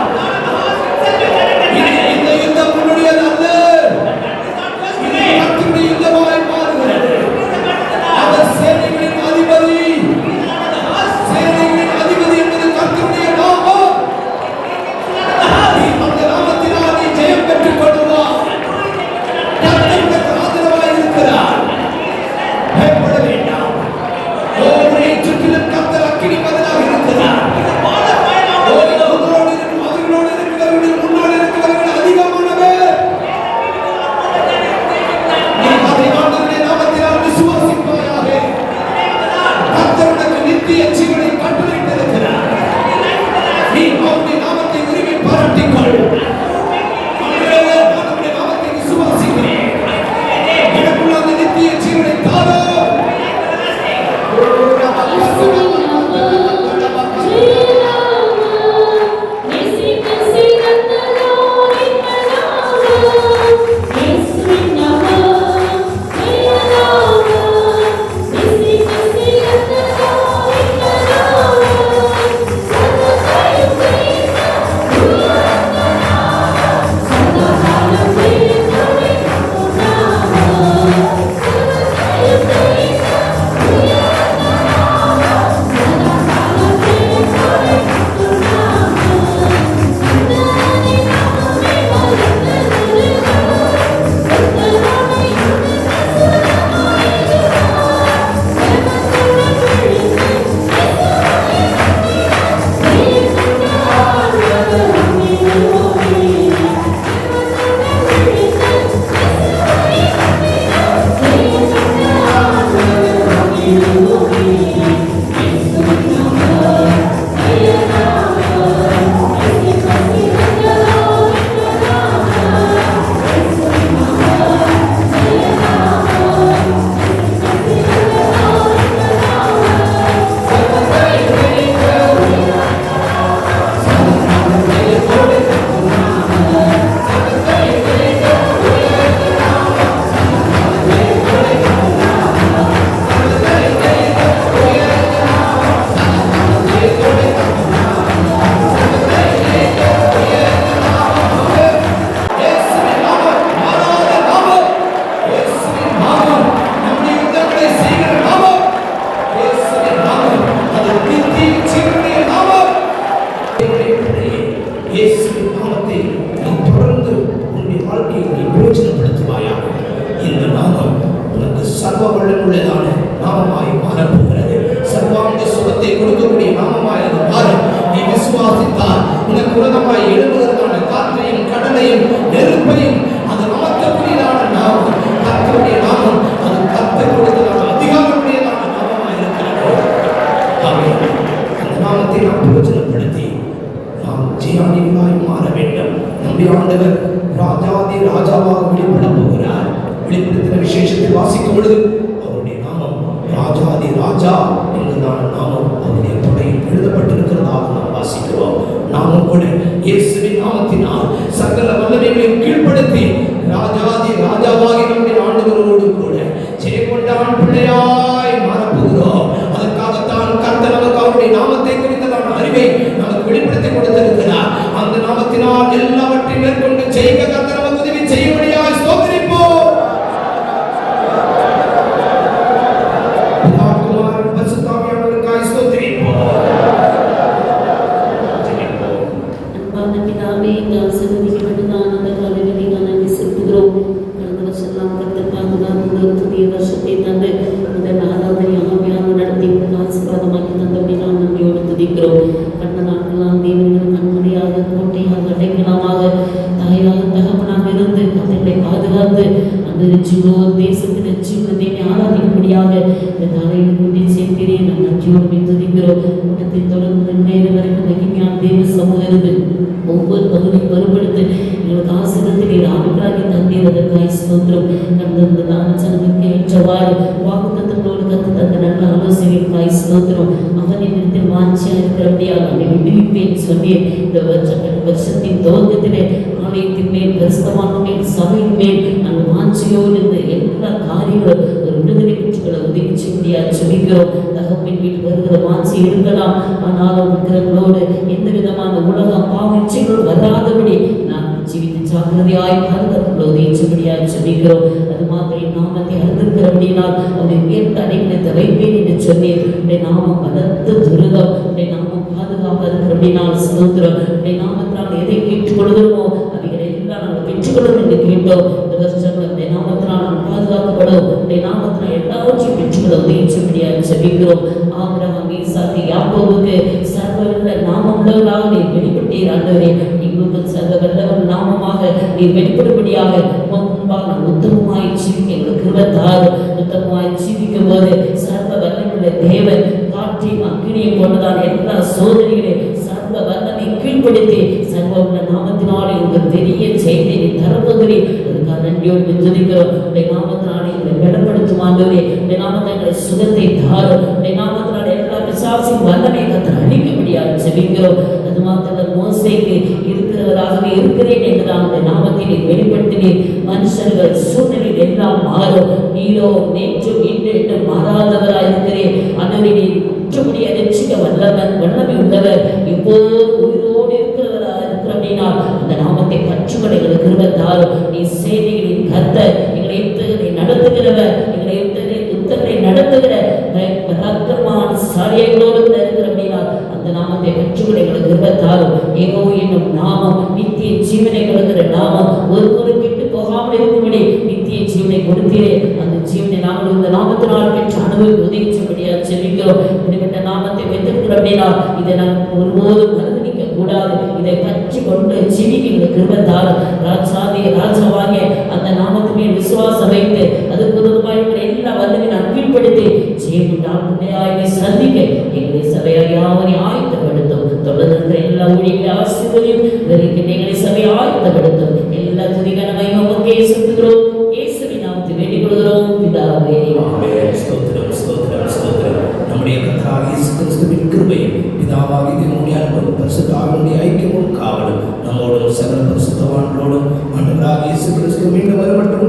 இந்த யுத்தம் உன்னுடையது அல்ல. இது கர்த்தருடைய யுத்தமாய் மாறுகிறது. அவர் சேனைகளின் அதிபதி. சேனைகளின் அதிபதி என்பது கர்த்தருடைய நாமம். அந்த நாமத்தினால் நீ ஜெயம் பெற்றுக் கொள்ளுவாய். கர்த்தர் உனக்கு ஆதரவாய் இருக்கிறார். பயப்பட வேண்டாம். உன்னை சுற்றிலும் கர்த்தர் அக்கினி மதிலாக இருக்கிறார். உன்னோடு இருக்கும் அவர்களோடு இருக்கிறவர்கள் முன்னோடு இருக்கிறவர்கள் அதிகமானவர். நீ அதை ஆண்டவருடைய நாமத்தினால் விசுவாசிப்பாயாக. கர்த்தர் உனக்கு நித்திய ஜீவனை கட்டளையிட்டிருக்கிறார். நீ அவருடைய நாமத்தை உரிமை பாராட்டிக்கொள். ஆண்டவரே, நான் உம்முடைய நாமத்தை விசுவாசிக்கிறேன். எனக்குள்ள அந்த நித்திய ஜீவனை தாரும். ராஜா என்கிறதான நாமம் அவருடைய தொடையில் எழுதப்பட்டிருக்கிறதாக நாம் வாசிக்கிறோம். நாமும் கூட இயேசுவின் நாமத்தினால் சகல வல்லமைகளையும் கீழ்ப்படுத்தி ராஜாதி ராஜாவாகி நம்முடைய ஆண்டவரோடு கூட ஜெயங்கொண்டான் பிள்ளையாய் மாறப்போகிறோம். அதற்காகத்தான் கர்த்தர் நமக்கு அவருடைய நாமத்தை குறித்ததான அறிவை நமக்கு வெளிப்படுத்தி கொடுத்திருக்கிறார். அந்த நாமத்தினால் எல்லாவற்றையும் மேற்கொண்டு ஜெயிக்க கர்த்தர் நமக்கு உதவி செய்யும்படியாய் ஸ்தோத்திரிப்போம். ஒவ்வொரு பகுதி பொறுப்படுத்து எங்களுக்கு ஆசீர்வாதத்தை ஆவியாகி தந்தீரதற்காய் ஸ்தோத்திரம். கடந்த தானச்சனத்துக்கு ஏற்றவாறு வாக்குத்தத்தங்களோடு கத்து தந்த நல்ல ஆலோசனைக்காய் ஸ்தோத்திரம். அவனின் இடத்தில் வாஞ்சியா இருக்கிறபடியாக அவனை விடுவிப்பேன் சொன்னேன். இந்த வருஷத்தின் துவக்கத்திலே ஆலயத்தின் மேல் பரிசுத்தமான மேல் சபையின் மேல் அந்த வாஞ்சியோடு இந்த எல்லா காரியங்களும் ஒரு விடுதலை பெற்றுக்களை உதவி செய்ய சொல்லிக்கிறோம். தகப்பின் வீட்டு வருகிற வாஞ்சி இருக்கலாம், ஆனாலும் விக்கிரங்களோடு எந்த விதமான உலகம் பாவச்சைகள் வராதபடி நான் ஜீவித்து ஜாக்கிரதையாய் பாதுகாத்துள்ள உதவிச்சபடியாய் சொல்லிக்கிறோம். அது மாதிரி நாமத்தை அறிந்திருக்கிறபடினால் அவருடைய உயர்ந்த அடைக்கலத்தை வைப்பேன் என்று சொன்னேன். உடைய நாமம் பலத்த துருகம், உடைய நாமம் பாதுகாப்பாக இருக்கிறபடினால் ஸ்தோத்திரம். உடைய நாமத்தினால் எதை கேட்டுக்கொள்கிறோமோ அவைகளை எல்லாம் நாங்கள் பெற்றுக்கொள்ளும் என்று கேட்டோம். இந்த வருஷங்கள் உடைய நாமத்தினால் நாம் பாதுகாக்கப்படும். உடைய நாமத்தினால் எல்லாவற்றையும் பெற்றுக்கொள்ள உதவிச்சபடியாய் சொல்லிக்கிறோம். ஆபிரகாம், ஈசாக்கு, யாக்கோபுக்கு சர்வவல்ல நாமம் உள்ளவர்களாக நீர் வெளிப்பட்டீர் ஆண்டவரே. எங்களுக்கு சர்வவல்லவர் நாமமாக நீர் வெளிப்படும்படியாக முன்பாக நாம் உத்தமமாய் ஜீவிக்க எங்களுக்கு கிருபை. உத்தமமாய் ஜீவிக்கும் போது சர்வ வல்லமுள்ள தேவன் காற்றையும் அக்கினியும் கொண்டதால் எல்லா சோதனைகளையும் சர்வ வல்லமை கீழ்ப்படுத்தி சர்வ நாமத்தினாலே உங்கள் பெரிய செய்தியை நீ தரப்போகிறேன். அதுக்காக நன்றியோடு துதிக்கிறோம். உடைய நாமத்தினாலே எங்களை பலப்படுத்தும் ஆண்டவரே. உடைய நாமத்தினாலே சுகத்தை தாரும். உடைய நாமத்தினாலே எல்லா பிசாசின் வல்லமை கத்தர் அழிக்கும்படியாக ஜெபிக்கிறோம். அது மாத்திரம் மோசேக்கு இருக்கிறவராகவே இருக்கிறேன் என்றுதான் உடைய நாமத்தை நீ வெளிப்படுத்தினீர். மனுஷர்கள் சூழ்நிலையில் எல்லாம் மாறும். நீரோ நேற்றும் இன்று என்று மாறாதவராக இருக்கிறேன். ஆண்டவரே நீர் முற்றுமுடிய ரட்சிக்க வல்லமை உள்ளவர். இப்போது உயிரோடு இருக்கிறவராக இருக்கிறபடினா அந்த நாமத்தை பற்றுக்கொள்ள எங்களுக்கு கிருபை தாரும். நீ செய்திகளின் கர்த்தர், எங்களை யுத்தங்களை நடத்துகிறவர், எங்களை யுத்தங்களை நடத்துகிற பராக்கிரமான சாரியங்களோடு இருக்கிறபடினா அந்த நாமத்தை பெற்றுக்கொள்ள எங்களுக்கு கிருபை தாரும். ஏகோ என்னும் நாமம் நித்திய ஜீவனை கொடுக்கிற நாமம். ஒருவரு கெட்டு போகாமல் இருக்கும்படி நித்திய ஜீவனை கொடுத்தீரே. அந்த ஜீவனை நாங்கள் இந்த நாமத்தினால் பெற்று அனுபவிக்க உதவிச்சபடியாக செபிக்கிறோம். இப்படிப்பட்ட நாமத்தை வைத்திருக்கிறபடினா இதை நாம் ஒருபோதும் மறந்துவிக்க கூடாது. இதை பற்றி கொண்டு ஜீவிக்க கிருபை தாரும். ராஜாதி ராஜாவாகிய அந்த நாமத்துமே விசுவாசம் வைத்து அதுக்கு உதவுமாய் எல்லா வல்லமையும் நான் கீழ்ப்படுத்தி ஜீவனை சந்திக்க எங்களை சபையாக யாவரையும் ஆயத்தப்படுத்தும். தொடர்ந்து எல்லா ஊழியர்களை ஆசீர்வதியும். எங்களை சபையை ஆயத்தப்படுத்தும். எல்லா துதிகரமையும் உமக்கே செலுத்துகிறோம். இயேசுவின் நாமத்தில் வேண்டிக் கொள்கிறோம் பிதாவே. ஆமென். ஸ்தோத்திரம், ஸ்தோத்திரம், ஸ்தோத்திரம். நம்முடைய கர்த்தராகிய இயேசு கிறிஸ்துவின் கிருபையும் பிதாவாகிய தேவனுடைய அன்பும் பரிசுத்த ஆவியுடைய ஐக்கியமும் காவலும் நம்மோடும் சகல பரிசுத்தவான்களோடும் ஆண்டவராகிய இயேசு கிறிஸ்து மீண்டும் வரமட்டும்